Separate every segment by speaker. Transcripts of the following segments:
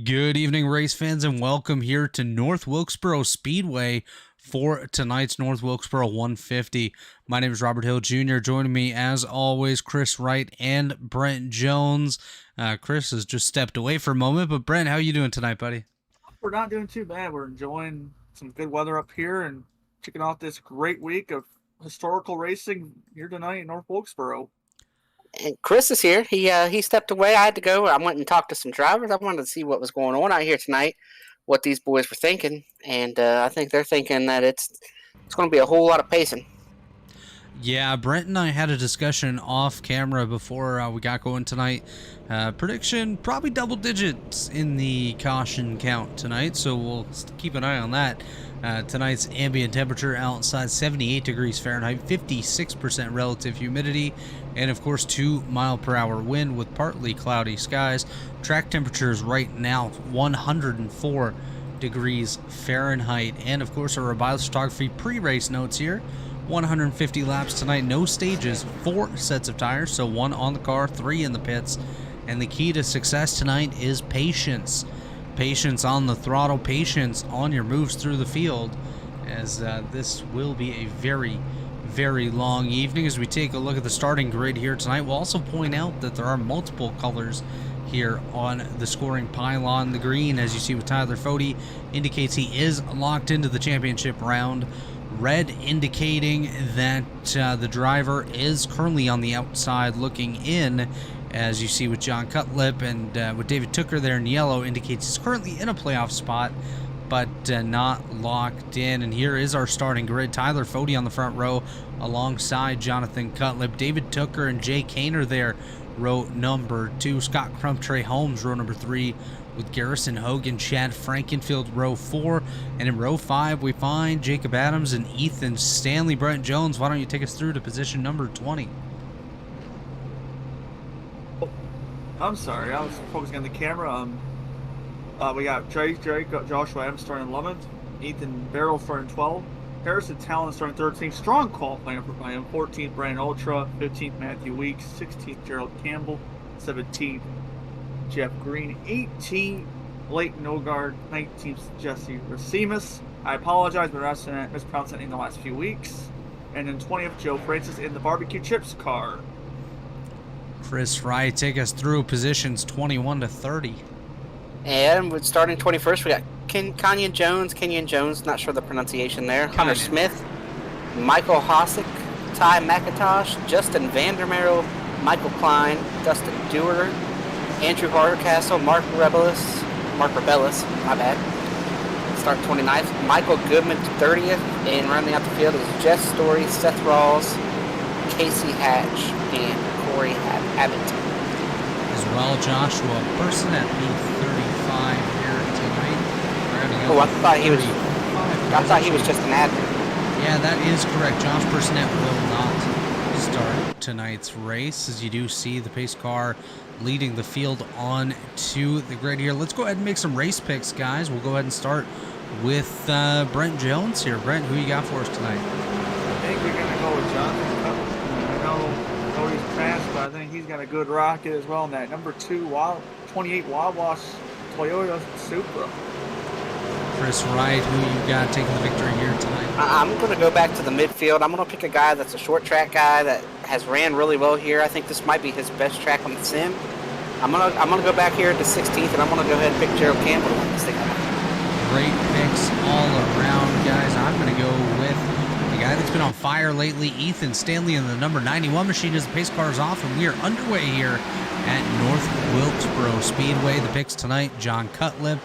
Speaker 1: Good evening, race fans, and welcome here to North Wilkesboro Speedway for tonight's North Wilkesboro 150. My name is Robert Hill Jr. Joining me, as always, Chris Wright and Brent Jones. Chris has just stepped away for a moment, but Brent, how are you doing tonight, buddy?
Speaker 2: We're not doing too bad. We're enjoying some good weather up here and kicking off this great week of historical racing here tonight in North Wilkesboro.
Speaker 3: And Chris is here. He stepped away. I had to go. I went and talked to some drivers. I wanted to see what was going on out here tonight, what these boys were thinking, and I think they're thinking that it's going to be a whole lot of pacing.
Speaker 1: Yeah, Brent and I had a discussion off camera before we got going tonight. Prediction, probably double digits in the caution count tonight, so we'll keep an eye on that. Tonight's ambient temperature outside 78 degrees Fahrenheit, 56% relative humidity, and of course 2-mile-per-hour wind with partly cloudy skies. Track temperatures right now 104 degrees Fahrenheit, and of course our Rebilas photography pre-race notes here. 150 laps tonight, no stages, 4 sets of tires, so 1 on the car, 3 in the pits. And the key to success tonight is patience. Patience on the throttle, patience on your moves through the field, as this will be a very, very long evening. As we take a look at the starting grid here tonight, we'll also point out that there are multiple colors here on the scoring pylon. The green, as you see with Tyler Foti, indicates he is locked into the championship round. Red indicating that the driver is currently on the outside looking in, as you see with John Cutlip, and with David Tooker there in yellow indicates he's currently in a playoff spot, but not locked in. And here is our starting grid. Tyler Foti on the front row alongside Jonathan Cutlip. David Tooker and Jay Kaner there, row number 2. Scott Crump, Trey Holmes, row number 3. With Garrison Hogan, Chad Frankenfield, row 4. And in row 5, we find Jacob Adams and Ethan Stanley. Brent Jones, why don't you take us through to position number 20?
Speaker 2: I'm sorry, I was focusing on the camera. We got Joshua Adams starting 11th, Ethan Barrow starting 12th, Harrison Talon starting 13th. Strong qualifying by him. 14th, Brandon Ultra. 15th, Matthew Weeks. 16th, Gerald Campbell. 17th, Jeff Green. 18th, Leighton Ogard. 19th, Jesse Racimus. I apologize for mispronouncing in the last few weeks. And then 20th, Joe Francis in the barbecue chips car.
Speaker 1: Chris Wright, take us through positions 21 to 30.
Speaker 3: And starting 21st, we got Kenyon Jones, not sure the pronunciation there. Hunter Smith, Michael Hosick, Ty McIntosh, Justin Vandermeer, Michael Klein, Dustin Dewar, Andrew Hardcastle, Mark Rebilas, my bad. Start 29th, Michael Goodman 30th, and rounding out the field is Jeff Story, Seth Rawls, Casey Hatch, and Corey Abbott.
Speaker 1: As well, Joshua Person at P35 here tonight.
Speaker 3: Oh, I thought he was just an admin.
Speaker 1: Yeah, that is correct. Josh Personette will not start tonight's race, as you do see the pace car leading the field on to the grid here. Let's go ahead and make some race picks, guys. We'll go ahead and start with Brent Jones here. Brent, who you got for us tonight?
Speaker 2: I think we're going to go with Jonathan Cutlip. I know he's fast, but I think he's got a good rocket as well in that number 2 28 Wawash Toyota Supra.
Speaker 1: Chris Wright, who you got taking the victory here tonight?
Speaker 3: I'm going to go back to the midfield. I'm going to pick a guy that's a short track guy that has ran really well here. I think this might be his best track on the sim. I'm going to go back here to 16th, and I'm going to go ahead and pick Gerald Campbell to win this thing out.
Speaker 1: Great picks all around, guys. I'm going to go with the guy that's been on fire lately, Ethan Stanley, in the number 91 machine as the pace car is off, and we are underway here at North Wilkesboro Speedway. The picks tonight, John Cutlip,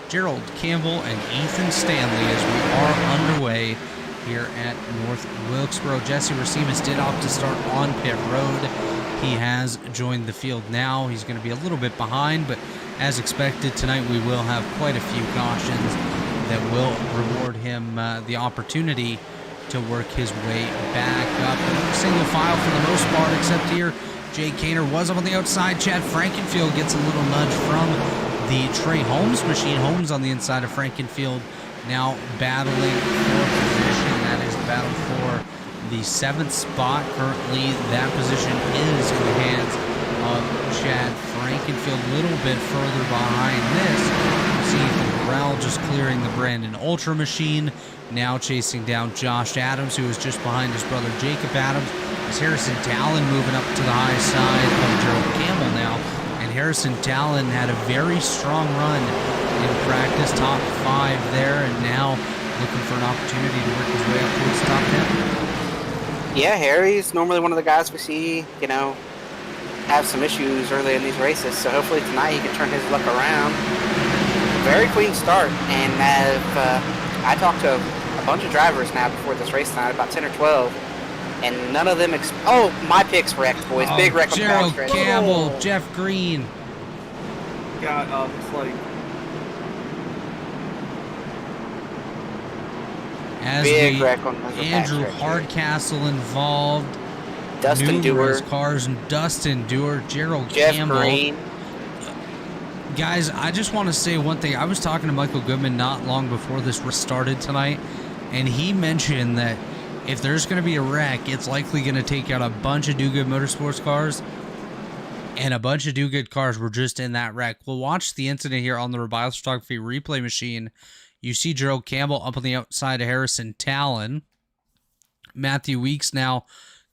Speaker 1: Gerald Campbell, and Ethan Stanley, as we are underway here at North Wilkesboro. Jesse Racimus did opt to start on pit road. He has joined the field now. He's going to be a little bit behind, but as expected, tonight we will have quite a few cautions that will reward him the opportunity to work his way back up. Single file for the most part, except here, Jay Kaner was up on the outside. Chad Frankenfield gets a little nudge from the Trey Holmes machine. Holmes on the inside of Frankenfield, now battling for position. That is the battle for the 7th spot. Currently, that position is in the hands of Chad Frankenfield a little bit further behind this. See Ethan Burrell just clearing the Brandon Ultra Machine. Now chasing down Josh Adams, who is just behind his brother Jacob Adams. As Harrison Talon moving up to the high side of Gerald Campbell now. And Harrison Talon had a very strong run in practice, top 5 there, and now looking for an opportunity to work his way up towards the top 10.
Speaker 3: Yeah, Harry's normally one of the guys we see, you know, have some issues early in these races. So hopefully tonight he can turn his luck around. Very clean start, and I talked to a bunch of drivers now before this race tonight, about 10 or 12, and none of them. My picks wrecked, boys. Big wreck on
Speaker 1: Gerald
Speaker 3: backstretch.
Speaker 1: Campbell, Jeff Green.
Speaker 2: Got it's like
Speaker 1: As
Speaker 3: Big
Speaker 1: we,
Speaker 3: wreck on the
Speaker 1: Andrew
Speaker 3: backstretch.
Speaker 1: Hardcastle involved.
Speaker 3: Dustin
Speaker 1: Numerous
Speaker 3: Dewar,
Speaker 1: cars, and Dustin Dewar, Gerald
Speaker 3: Jeff
Speaker 1: Campbell.
Speaker 3: Green.
Speaker 1: Guys, I just want to say one thing. I was talking to Michael Goodman not long before this started tonight, and he mentioned that if there's going to be a wreck, it's likely going to take out a bunch of Do-Good Motorsports cars, and a bunch of Do-Good cars were just in that wreck. We'll watch the incident here on the Rebilas Photography replay machine. You see Gerald Campbell up on the outside of Harrison Talon. Matthew Weeks now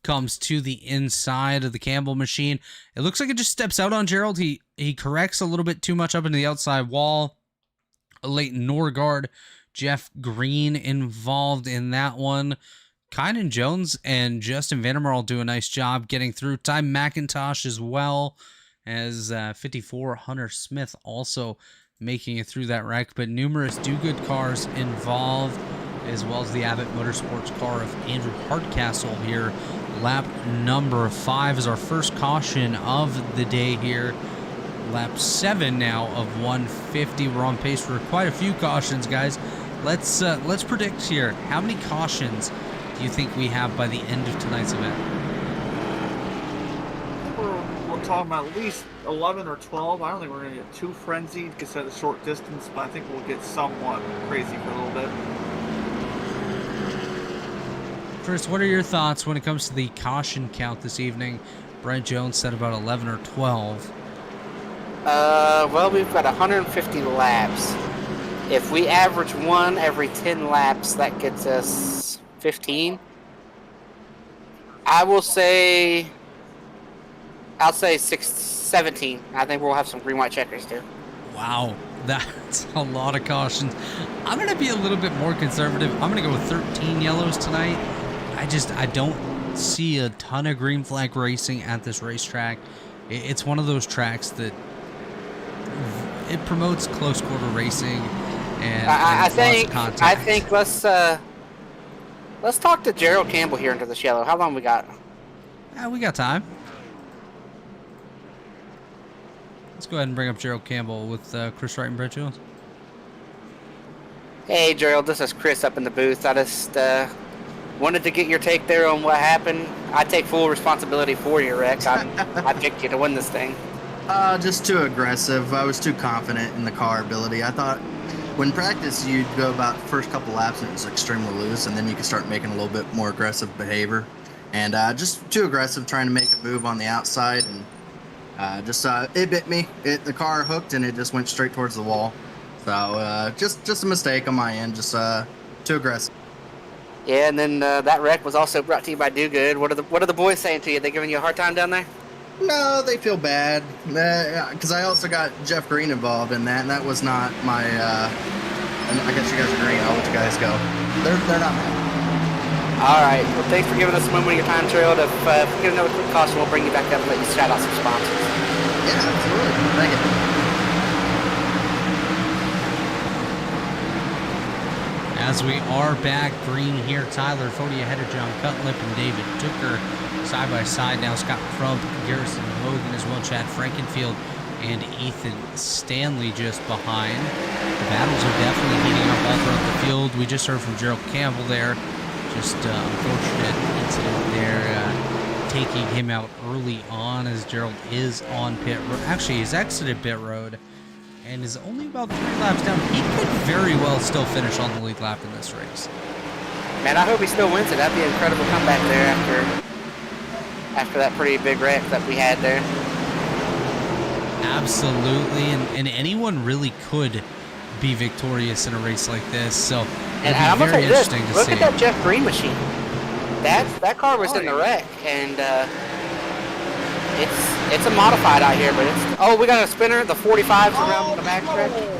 Speaker 1: comes to the inside of the Campbell machine. It looks like it just steps out on Gerald. He corrects a little bit too much up into the outside wall. Leighton Norgard, Jeff Green involved in that one. Kynan Jones and Justin Vandermeer do a nice job getting through. Ty McIntosh as well as 54. Hunter Smith also making it through that wreck, but numerous do-good cars involved, as well as the Abbott Motorsports car of Andrew Hardcastle here. Lap number 5 is our first caution of the day here. Lap 7 now of 150. We're on pace for quite a few cautions, guys. Let's predict here. How many cautions do you think we have by the end of tonight's event?
Speaker 2: we're talking about at least 11 or 12. I don't think we're going to get too frenzied because at a short distance, but I think we'll get somewhat crazy for a little bit.
Speaker 1: Chris, what are your thoughts when it comes to the caution count this evening? Brent Jones said about 11 or 12.
Speaker 3: Well, we've got 150 laps. If we average one every 10 laps, that gets us 15. I'll say 17. I think we'll have some green white checkers too.
Speaker 1: Wow, that's a lot of cautions. I'm going to be a little bit more conservative. I'm going to go with 13 yellows tonight. I don't see a ton of green flag racing at this racetrack. It's one of those tracks that it promotes close quarter racing, and
Speaker 3: I think let's talk to Gerald Campbell here into this yellow. How long we got?
Speaker 1: We got time. Let's go ahead and bring up Gerald Campbell with Chris Wright and Brett Jones.
Speaker 3: Hey Gerald, this is Chris up in the booth. I just wanted to get your take there on what happened. I take full responsibility for your wreck. I picked you to win this thing.
Speaker 4: Just too aggressive. I was too confident in the car ability. I thought when practice you'd go about the first couple laps and it was extremely loose, and then you could start making a little bit more aggressive behavior. And just too aggressive trying to make a move on the outside, and it bit me. The car hooked and it just went straight towards the wall. So just a mistake on my end. Just too aggressive.
Speaker 3: Yeah, and then that wreck was also brought to you by Do Good. What are the boys saying to you? They giving you a hard time down there?
Speaker 4: No, they feel bad because I also got Jeff Green involved in that, and that was not my. I guess you guys are green. I'll let you guys go. They're not mad.
Speaker 3: All right. Well, thanks for giving us a moment of your time, Gerald. If we get another quick caution, we'll bring you back up and let you shout out some sponsors.
Speaker 4: Yeah, absolutely. Thank you.
Speaker 1: As we are back green here, Tyler Foti ahead of John Cutlip and David Tooker side by side. Now Scott Crump, Garrison Logan as well, Chad Frankenfield and Ethan Stanley just behind. The battles are definitely heating up all throughout the field. We just heard from Gerald Campbell there. Just unfortunate incident there, taking him out early on as Gerald is on pit road. Actually, he's exited pit road and is only about 3 laps down. He could very well still finish on the lead lap in this race.
Speaker 3: Man, I hope he still wins it. That'd be an incredible comeback there after that pretty big wreck that we had there.
Speaker 1: Absolutely, and anyone really could be victorious in a race like this. So
Speaker 3: And
Speaker 1: it'd
Speaker 3: I'm
Speaker 1: be
Speaker 3: gonna
Speaker 1: very
Speaker 3: tell you this:
Speaker 1: interesting to
Speaker 3: look
Speaker 1: see.
Speaker 3: at that Jeff Green machine. That car was in the wreck, and it's a modified out here, but it's. Oh, we got a spinner. The 45s around the backstretch.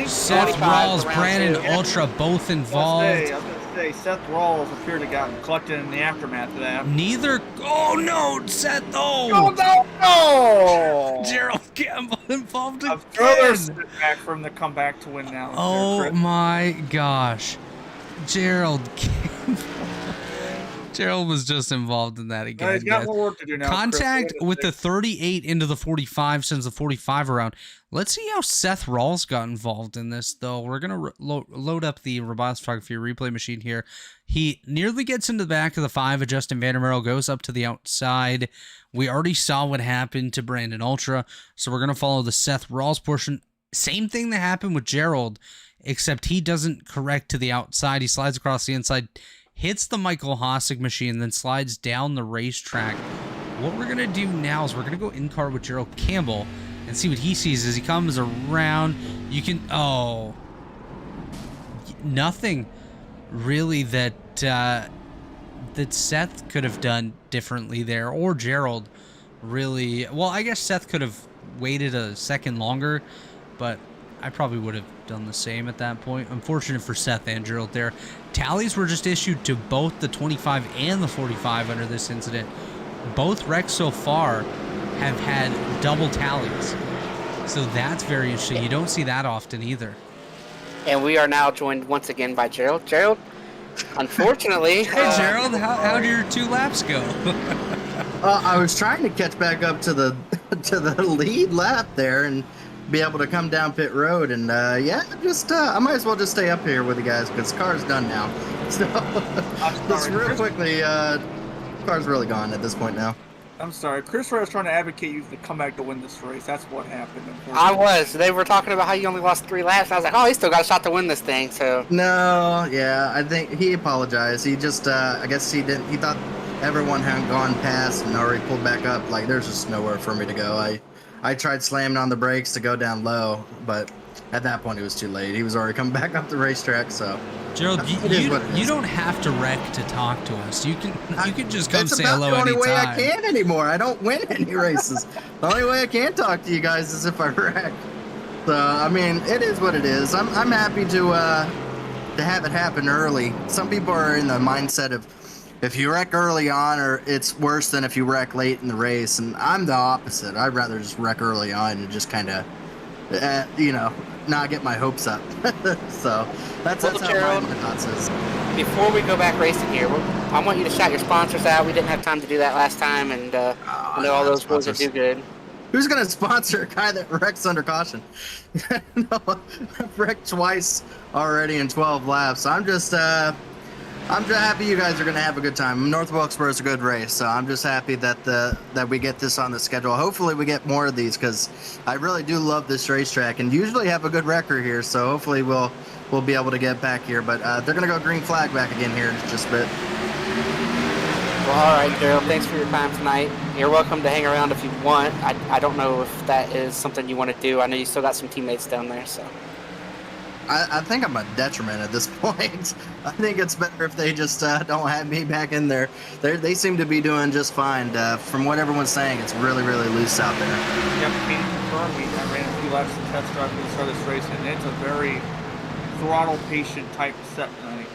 Speaker 1: Seth
Speaker 3: 25
Speaker 1: Rawls,
Speaker 3: around
Speaker 1: Brandon
Speaker 3: two.
Speaker 1: Ultra, both
Speaker 2: I
Speaker 1: involved.
Speaker 2: was gonna say Seth Rawls appeared to have gotten collected in the aftermath of that.
Speaker 1: Neither. Oh no, Seth!
Speaker 2: Oh
Speaker 1: Oh,
Speaker 2: no!
Speaker 1: Gerald Campbell involved
Speaker 2: A further
Speaker 1: again.
Speaker 2: setback for him to come back to win now.
Speaker 1: Oh
Speaker 2: Chris.
Speaker 1: my gosh, Gerald Campbell. Gerald was just involved in that again.
Speaker 2: He's got
Speaker 1: guys.
Speaker 2: more work to do now.
Speaker 1: Contact
Speaker 2: Chris.
Speaker 1: with the 38 into the 45 sends the 45 around. Let's see how Seth Rawls got involved in this, though. We're going to load up the Rebilas photography replay machine here. He nearly gets into the back of the 5. Justin Vandermeer goes up to the outside. We already saw what happened to Brandon Ultra, so we're going to follow the Seth Rawls portion. Same thing that happened with Gerald, except he doesn't correct to the outside. He slides across the inside, hits the Michael Hosig machine, then slides down the racetrack. What we're going to do now is we're going to go in-car with Gerald Campbell and see what he sees as he comes around. You can... Oh. Nothing really that Seth could have done differently there, or Gerald really... Well, I guess Seth could have waited a second longer, but I probably would have done the same at that point. Unfortunate for Seth and Gerald there. Tallies were just issued to both the 25 and the 45 under this incident. Both wrecks so far have had double tallies. So that's very interesting. You don't see that often either.
Speaker 3: And we are now joined once again by Gerald. Gerald, unfortunately...
Speaker 1: Hey, Gerald, how did your 2 laps go?
Speaker 4: I was trying to catch back up to the lead lap there and be able to come down pit road, and I might as well just stay up here with the guys because the car's done now. So just real quickly, car's really gone at this point now.
Speaker 2: I'm sorry. Chris Ray was trying to advocate you to come back to win this race. That's what happened.
Speaker 3: I was. They were talking about how you only lost 3 laps. I was like, oh, he still got a shot to win this thing. So
Speaker 4: No, yeah, I think he apologized. He just, I guess he didn't. He thought everyone had gone past and already pulled back up. Like, there's just nowhere for me to go. I tried slamming on the brakes to go down low, but at that point it was too late. He was already coming back up the racetrack, so.
Speaker 1: Gerald, you don't have to wreck to talk to us. You can just come say hello anytime.
Speaker 4: That's the only way I can anymore. I don't win any races. The only way I can talk to you guys is if I wreck. So I mean, it is what it is. I'm happy to have it happen early. Some people are in the mindset of if you wreck early on, or it's worse than if you wreck late in the race. And I'm the opposite. I'd rather just wreck early on and just kind of, not get my hopes up. So that's how
Speaker 3: Gerald,
Speaker 4: my thoughts is.
Speaker 3: Before we go back racing here, I want you to shout your sponsors out. We didn't have time to do that last time, and I know all those rules do good.
Speaker 4: Who's going to sponsor a guy that wrecks under caution? No, I've wrecked twice already in 12 laps. I'm just happy you guys are going to have a good time. North Wilkesboro is a good race, so I'm just happy that we get this on the schedule. Hopefully we get more of these because I really do love this racetrack and usually have a good record here, so hopefully we'll be able to get back here. But they're going to go green flag back again here in just a bit.
Speaker 3: Well, all right, Gerald, thanks for your time tonight. You're welcome to hang around if you want. I don't know if that is something you want to do. I know you still got some teammates down there, so.
Speaker 4: I think I'm a detriment at this point. I think it's better if they just don't have me back in there. They seem to be doing just fine. From what everyone's saying, it's really, really loose out there.
Speaker 2: Yep, meeting confirmed. I ran a few laps of test drive to start this race, and it's a very throttle patient type set tonight.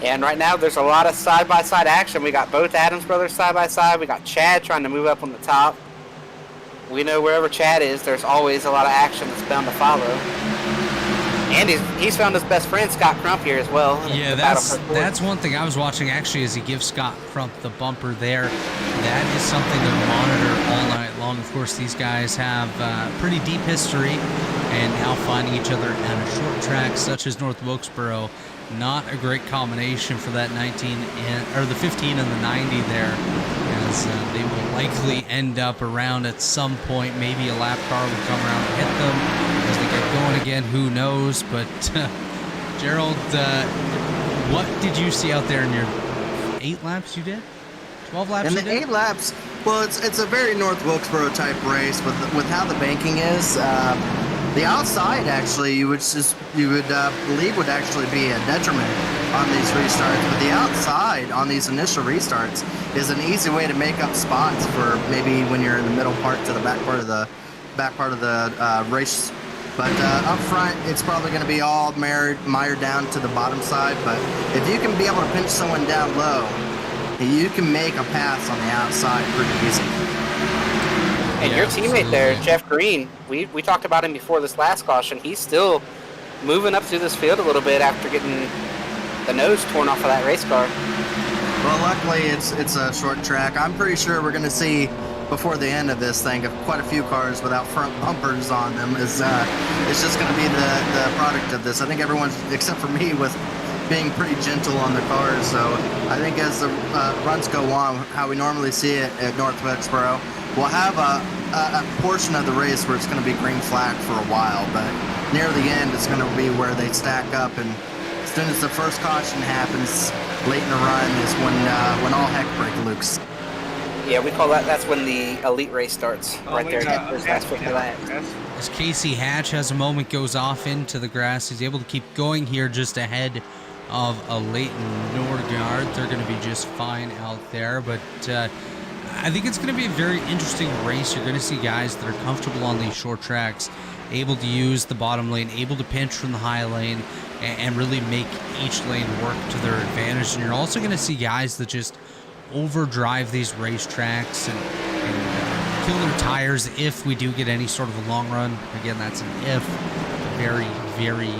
Speaker 3: And right now, there's a lot of side-by-side action. We got both Adams brothers side-by-side. We got Chad trying to move up on the top. We know wherever Chad is, there's always a lot of action that's bound to follow. And he's found his best friend, Scott Crump, here as well.
Speaker 1: Yeah, that's one thing I was watching, actually, as he gives Scott Crump the bumper there. That is something to monitor all night long. Of course, these guys have pretty deep history, and now finding each other on a short track such as North Wilkesboro, not a great combination for that 15 and the 90 there, as they will likely end up around at some point. Maybe a lap car will come around and hit them as they get going again. Who knows? But Gerald, what did you see out there in your 8 laps you did? 12 laps
Speaker 4: in
Speaker 1: you
Speaker 4: the
Speaker 1: did?
Speaker 4: 8 laps, Well, it's a very North Wilkesboro type race with how the banking is. The outside actually you would believe would actually be a detriment on these restarts, but the outside on these initial restarts is an easy way to make up spots for maybe when you're in the middle part to the back part of the race. But up front, it's probably going to be all mired down to the bottom side. But if you can be able to pinch someone down low, you can make a pass on the outside pretty easy.
Speaker 3: And your teammate there, Jeff Green, we talked about him before this last caution. He's still moving up through this field a little bit after getting the nose torn off of that race car.
Speaker 4: Well, luckily it's a short track. I'm pretty sure we're going to see before the end of this thing quite a few cars without front bumpers on them. It's just going to be the product of this. I think everyone's, except for me, with being pretty gentle on the cars. So I think as the runs go on, how we normally see it at North Wilkesboro, we'll have a portion of the race where it's going to be green flag for a while, but near the end it's going to be where they stack up, and as soon as the first caution happens late in the run is when all heck breaks loose.
Speaker 3: Yeah, we call that's when the elite race starts, right there. There's last 50 laps.
Speaker 1: As Casey Hatch has a moment, goes off into the grass, he's able to keep going here just ahead of a Leighton Norgard. They're going to be just fine out there, but I think it's going to be a very interesting race. You're going to see guys that are comfortable on these short tracks, able to use the bottom lane, able to pinch from the high lane, and really make each lane work to their advantage. And you're also going to see guys that just overdrive these racetracks and kill their tires if we do get any sort of a long run. Again, that's an if. Very, very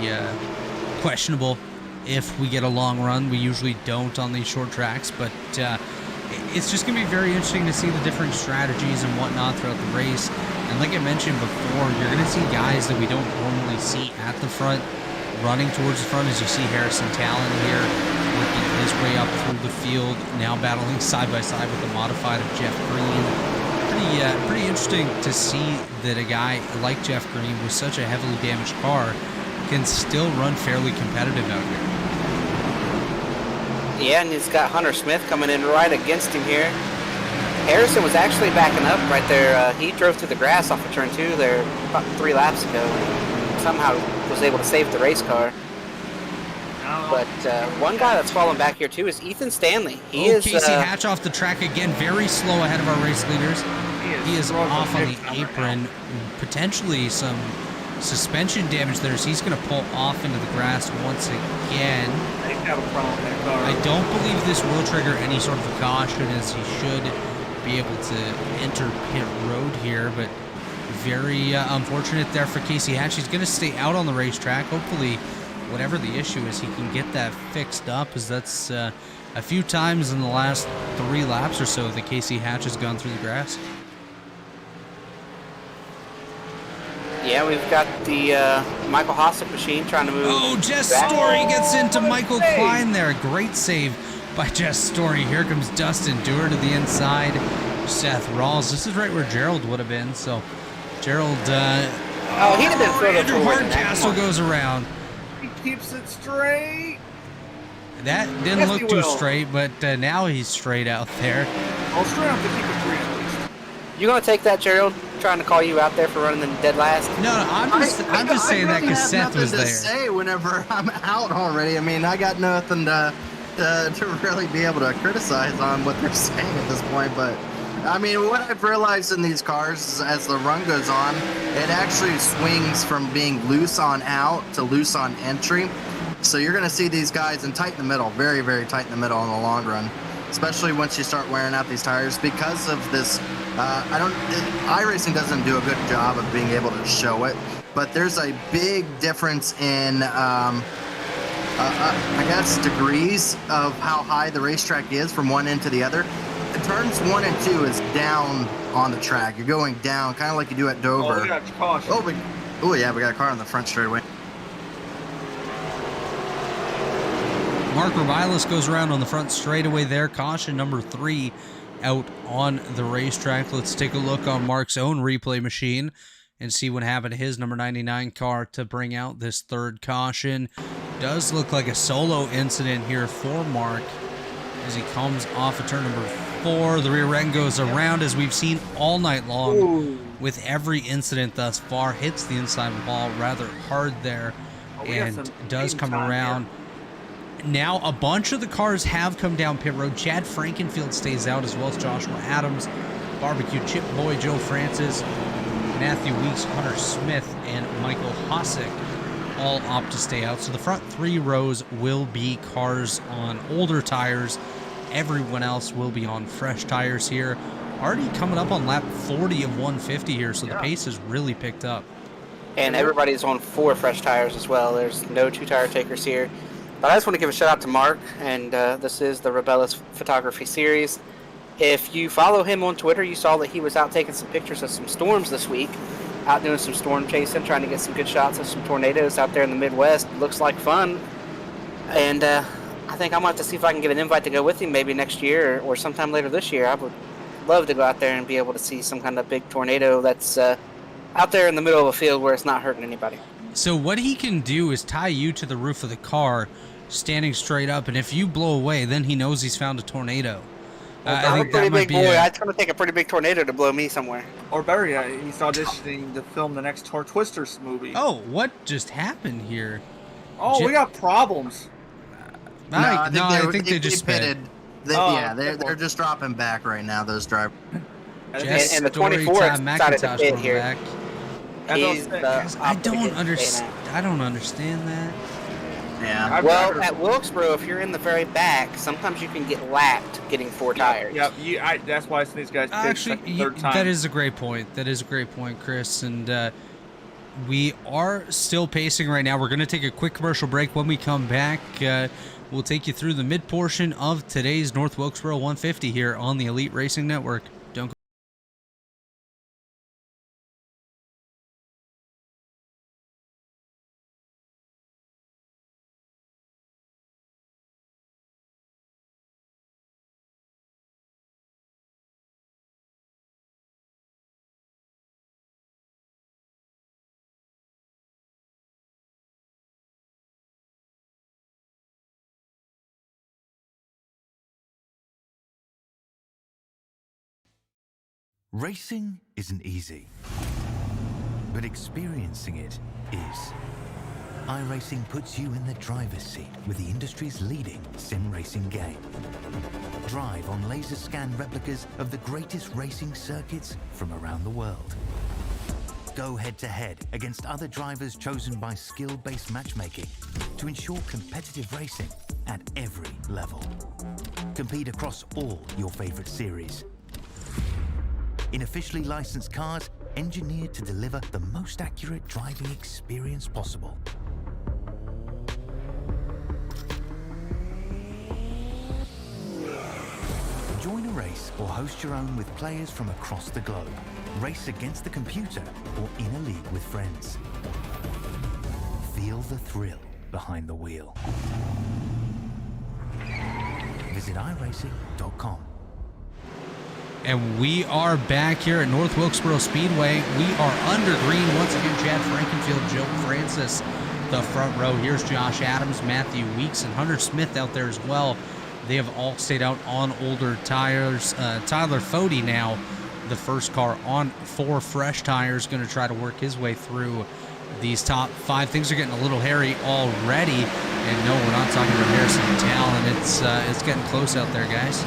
Speaker 1: questionable if we get a long run. We usually don't on these short tracks, but it's just going to be very interesting to see the different strategies and whatnot throughout the race. And like I mentioned before, you're going to see guys that we don't normally see at the front running towards the front, as you see Harrison Talon here working his way up through the field, now battling side by side with the modified of Jeff Green. Pretty interesting to see that a guy like Jeff Green with such a heavily damaged car can still run fairly competitive out here.
Speaker 3: Yeah, and he's got Hunter Smith coming in right against him here. Harrison was actually backing up right there. He drove through the grass off of turn 2 there about 3 laps ago, and somehow was able to save the race car. But one guy that's fallen back here too is Ethan Stanley.
Speaker 1: Casey Hatch off the track again, very slow ahead of our race leaders. He is off on the apron, potentially some suspension damage there, so he's going to pull off into the grass once again. I don't believe this will trigger any sort of a caution, as he should be able to enter pit road here, but very unfortunate there for Casey Hatch. He's going to stay out on the racetrack. Hopefully, whatever the issue is, he can get that fixed up, as that's a few times in the last 3 laps or so that Casey Hatch has gone through the grass.
Speaker 3: Yeah, we've got the Michael Hossack machine trying to move.
Speaker 1: Oh, Jess Story gets into Michael Klein there. Great save by Jess Story. Here comes Dustin Dewar to the inside. Seth Rawls. This is right where Gerald would have been. So Gerald.
Speaker 3: He'd have been further
Speaker 1: Andrew Hardcastle goes around.
Speaker 2: He keeps it straight.
Speaker 1: That didn't look too straight, but now he's straight out there.
Speaker 2: I'll straight have to keep it straight at least.
Speaker 3: You gonna take that, Gerald? Trying to call you out there for running the dead last?
Speaker 1: No, I'm just saying that because Seth was there.
Speaker 4: I say whenever I'm out already. I mean, I got nothing to really be able to criticize on what they're saying at this point. But I mean, what I've realized in these cars is as the run goes on, it actually swings from being loose on out to loose on entry. So you're going to see these guys in tight in the middle, very, very tight in the middle in the long run, especially once you start wearing out these tires because of this. iRacing doesn't do a good job of being able to show it, but there's a big difference in, I guess, degrees of how high the racetrack is from one end to the other. The turns 1 and 2 is down on the track. You're going down, kind of like you do at Dover.
Speaker 2: Oh, we got caution.
Speaker 4: Oh, yeah, we got a car on the front straightaway.
Speaker 1: Mark Rebilas goes around on the front straightaway there. Caution number 3 out on the racetrack. Let's take a look on Mark's own replay machine and see what happened to his number 99 car to bring out this 3rd caution. Does look like a solo incident here for Mark. as he comes off of turn number 4. The rear end goes around, as we've seen all night long.
Speaker 3: Ooh.
Speaker 1: With every incident thus far. Hits the inside wall rather hard there, and does come around. Now a bunch of the cars have come down pit road. Chad Frankenfield stays out, as well as Joshua Adams, Barbecue Chip Boy Joe Francis, Matthew Weeks, Hunter Smith, and Michael Hosick all opt to stay out. So the front 3 rows will be cars on older tires. Everyone else will be on fresh tires here. Already coming up on lap 40 of 150 here, so the pace has really picked up.
Speaker 3: And everybody's on 4 fresh tires as well. There's no 2 tire takers here. But I just want to give a shout out to Mark, and this is the Rebilas Photography Series. If you follow him on Twitter, you saw that he was out taking some pictures of some storms this week, out doing some storm chasing, trying to get some good shots of some tornadoes out there in the Midwest. Looks like fun. And I think I'm going to have to see if I can get an invite to go with him maybe next year or sometime later this year. I would love to go out there and be able to see some kind of big tornado that's out there in the middle of a field where it's not hurting anybody.
Speaker 1: So what he can do is tie you to the roof of the car, standing straight up, and if you blow away, then he knows he's found a tornado.
Speaker 3: I'm a pretty big boy. It's going to take a pretty big tornado to blow me somewhere.
Speaker 2: Or better yet, he's auditioning to film the next Twisters movie.
Speaker 1: Oh, what just happened here?
Speaker 2: Oh, we got problems.
Speaker 1: I think they just
Speaker 4: pitted.
Speaker 2: Oh,
Speaker 4: They're just dropping back right now, those drivers.
Speaker 3: And the 24 decided to pit here.
Speaker 1: Back. I don't understand that.
Speaker 4: Yeah.
Speaker 3: Well, at Wilkesboro, if you're in the very back, sometimes you can get lapped getting 4 tires.
Speaker 2: Yep. That's why I see these guys pick
Speaker 1: Actually,
Speaker 2: third time.
Speaker 1: that is a great point. Chris. And we are still pacing right now. We're going to take a quick commercial break. When we come back, we'll take you through the mid portion of today's North Wilkesboro 150 here on the Elite Racing Network. Don't go.
Speaker 5: Racing isn't easy, but experiencing it is. iRacing puts you in the driver's seat with the industry's leading sim racing game. Drive on laser scan replicas of the greatest racing circuits from around the world. Go head-to-head against other drivers chosen by skill-based matchmaking to ensure competitive racing at every level. Compete across all your favorite series. In officially licensed cars, engineered to deliver the most accurate driving experience possible. Join a race or host your own with players from across the globe. Race against the computer or in a league with friends. Feel the thrill behind the wheel. Visit iRacing.com.
Speaker 1: And we are back here at North Wilkesboro Speedway. We are under green. Once again, Chad Frankenfield, Joe Francis, the front row. Here's Josh Adams, Matthew Weeks, and Hunter Smith out there as well. They have all stayed out on older tires. Tyler Foti now, the first car on 4 fresh tires, going to try to work his way through these top 5. Things are getting a little hairy already. And no, we're not talking about Harrison Talon. It's getting close out there, guys.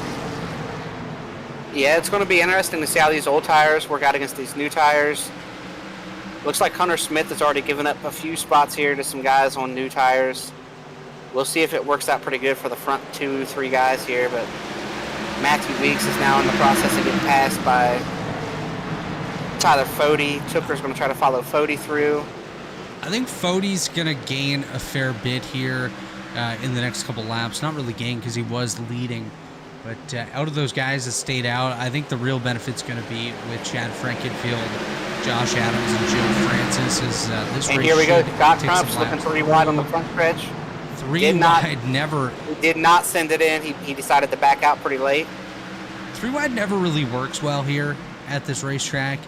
Speaker 3: Yeah, it's going to be interesting to see how these old tires work out against these new tires. Looks like Hunter Smith has already given up a few spots here to some guys on new tires. We'll see if it works out pretty good for the front 2-3 guys here, but Matthew Weeks is now in the process of getting passed by Tyler Foti. Tooker's going to try to follow Foti through.
Speaker 1: I think Foti's going to gain a fair bit here in the next couple laps. Not really gain because he was leading. But out of those guys that stayed out, I think the real benefit's going to be with Chad Frankenfield, Josh Adams, and Joe Francis. This
Speaker 3: and
Speaker 1: race
Speaker 3: here we go. Scott
Speaker 1: take
Speaker 3: Trump's looking 3 wide on the front stretch.
Speaker 1: 3 wide never.
Speaker 3: He did not send it in. He decided to back out pretty late.
Speaker 1: 3 wide never really works well here at this racetrack.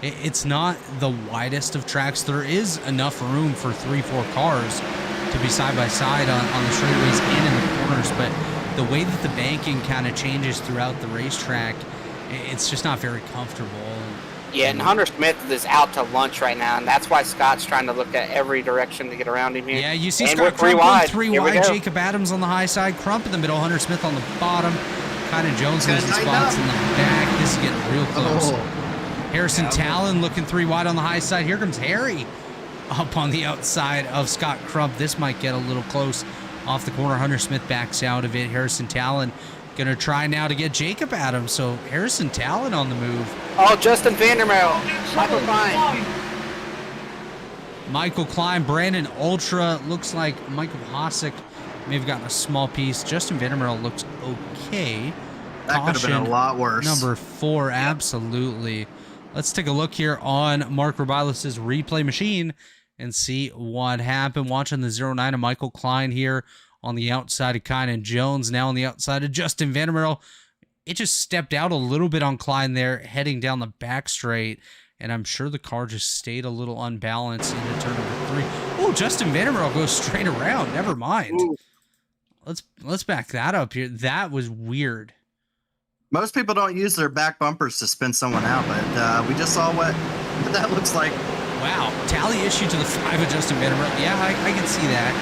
Speaker 1: It's not the widest of tracks. There is enough room for 3-4 cars to be side by side on the straightaways and in the corners, but the way that the banking kind of changes throughout the racetrack, it's just not very comfortable.
Speaker 3: Yeah, and Hunter Smith is out to lunch right now, and that's why Scott's trying to look at every direction to get around him here.
Speaker 1: Yeah, you see
Speaker 3: and
Speaker 1: Scott
Speaker 3: we're
Speaker 1: Crump going 3
Speaker 3: Here we
Speaker 1: wide,
Speaker 3: go.
Speaker 1: Jacob Adams on the high side, Crump in the middle, Hunter Smith on the bottom, kind of Jones losing spots in the back. This is getting real close. Harrison Talon looking 3 wide on the high side. Here comes Harry up on the outside of Scott Crump. This might get a little close off the corner. Hunter Smith backs out of it. Harrison Talon going to try now to get Jacob Adams. So Harrison Talon on the move.
Speaker 3: Oh, Justin Vandermeer. Michael Klein.
Speaker 1: Michael Klein, Brandon Ultra. Looks like Michael Hosick may have gotten a small piece. Justin Vandermeer looks okay.
Speaker 4: That could have been a lot worse.
Speaker 1: Number 4, absolutely. Let's take a look here on Mark Rebilas' replay machine and see what happened. Watching the 09 of Michael Klein here on the outside of Kynan Jones. Now on the outside of Justin Vandermeer. It just stepped out a little bit on Klein there, heading down the back straight. And I'm sure the car just stayed a little unbalanced into turn number 3. Oh, Justin Vandermeer goes straight around. Never mind.
Speaker 3: Ooh.
Speaker 1: Let's back that up here. That was weird.
Speaker 4: Most people don't use their back bumpers to spin someone out, but we just saw what that looks like.
Speaker 1: Wow, tally issue to the 5 of Justin Vandermeer. Yeah, I can see that.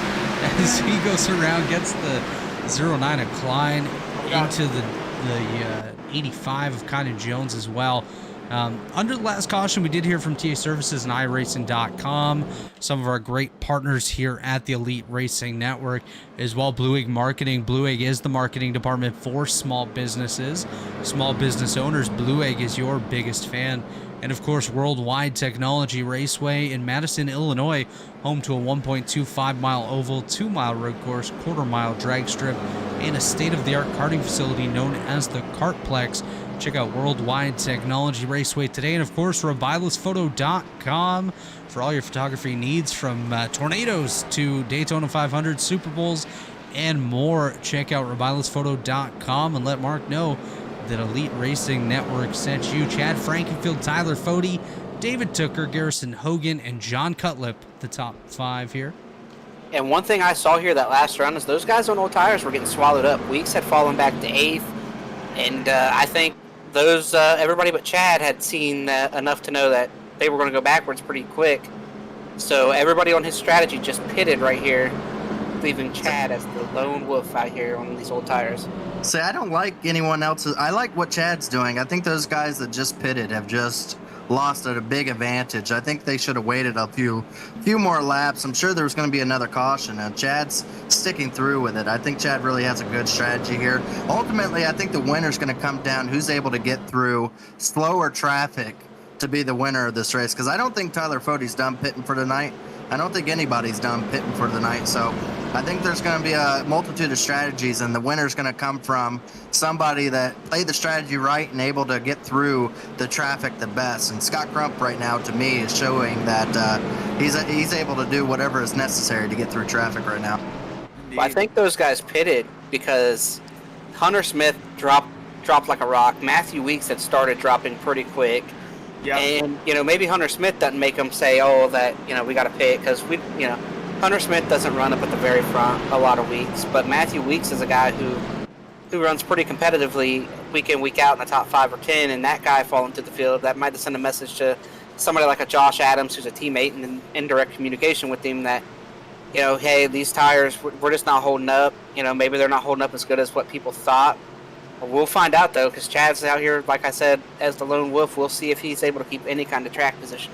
Speaker 1: As he goes around, gets the 09 of Klein into the 85 of Kynan Jones as well. Under the last caution, we did hear from TA Services and iRacing.com, some of our great partners here at the Elite Racing Network, as well Blue Egg Marketing. Blue Egg is the marketing department for small businesses, small business owners. Blue Egg is your biggest fan. And of course, Worldwide Technology Raceway in Madison, Illinois, home to a 1.25-mile oval, 2-mile road course, quarter-mile drag strip, and a state-of-the-art karting facility known as the Kartplex. Check out Worldwide Technology Raceway today. And of course, RebilasPhoto.com for all your photography needs, from tornadoes to Daytona 500, Super Bowls, and more. Check out RebilasPhoto.com and let Mark know that Elite Racing Network sent you. Chad Frankenfield, Tyler Foti, David Tooker, Garrison Hogan, and John Cutlip, the top 5 here.
Speaker 3: And one thing I saw here that last round is those guys on old tires were getting swallowed up. Weeks had fallen back to 8th, and I think those everybody but Chad had seen enough to know that they were going to go backwards pretty quick. So everybody on his strategy just pitted right here, leaving Chad as the lone wolf out here on these old tires.
Speaker 4: See, I don't like anyone else's. I like what Chad's doing. I think those guys that just pitted have just lost at a big advantage. I think they should have waited a few more laps. I'm sure there was going to be another caution, and Chad's sticking through with it. I think Chad really has a good strategy here. Ultimately, I think the winner's going to come down who's able to get through slower traffic to be the winner of this race, because I don't think Tyler Foti's done pitting for tonight. I don't think anybody's done pitting for the night. So I think there's going to be a multitude of strategies, and the winner's going to come from somebody that played the strategy right and able to get through the traffic the best. And Scott Crump right now, to me, is showing that he's able to do whatever is necessary to get through traffic right now.
Speaker 3: Well, I think those guys pitted because Hunter Smith dropped like a rock. Matthew Weeks had started dropping pretty quick.
Speaker 2: Yeah.
Speaker 3: And, maybe Hunter Smith doesn't make them say, oh, that, we got to pit, because Hunter Smith doesn't run up at the very front a lot of weeks, but Matthew Weeks is a guy who runs pretty competitively week in, week out in the top 5 or 10, and that guy falling through the field, that might have sent a message to somebody like a Josh Adams, who's a teammate and in direct communication with him, that, hey, these tires, we're just not holding up. Maybe they're not holding up as good as what people thought. We'll find out, though, because Chad's out here, like I said, as the lone wolf. We'll see if he's able to keep any kind of track position.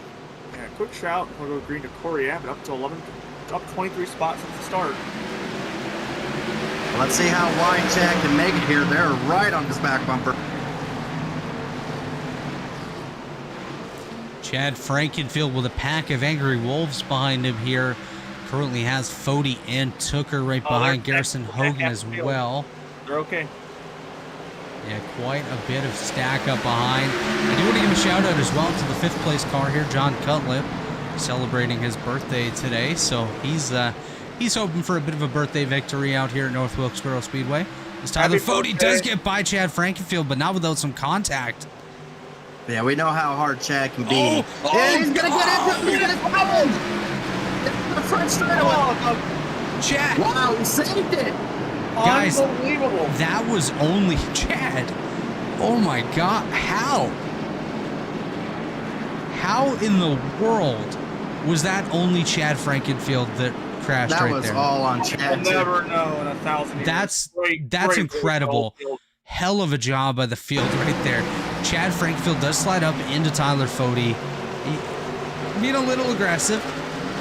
Speaker 2: Yeah, quick shout. We'll go green to Corey Abbott, up to 11, up 23 spots at the start.
Speaker 4: Let's see how wide Chad can make it here. They're right on his back bumper.
Speaker 1: Chad Frankenfield with a pack of angry wolves behind him here. Currently has Foti and Tooker right behind Garrison Hogan as well.
Speaker 2: They're okay.
Speaker 1: Yeah, quite a bit of stack up behind. I do want to give a shout out as well to the 5th place car here, John Cutlip, celebrating his birthday today. So he's hoping for a bit of a birthday victory out here at North Wilkesboro Speedway. As Tyler Foti does get by Chad Frankenfield, but not without some contact.
Speaker 4: Yeah, we know how hard Chad can be.
Speaker 1: Oh,
Speaker 4: He's gonna get into it. The front straightaway.
Speaker 1: Chad.
Speaker 4: Wow, he saved it.
Speaker 1: Guys,
Speaker 2: Unbelievable.
Speaker 1: that was only Chad. Oh my God, how? How in the world was that only Chad Frankenfield that crashed
Speaker 4: That
Speaker 1: right
Speaker 4: was
Speaker 1: there?
Speaker 4: all on
Speaker 2: I'll
Speaker 4: Chad. too.
Speaker 2: never know in 1,000 years.
Speaker 1: That's
Speaker 2: Great
Speaker 1: incredible.
Speaker 2: field.
Speaker 1: Hell of a job by the field right there. Chad Frankenfield does slide up into Tyler Foti. Being a little aggressive,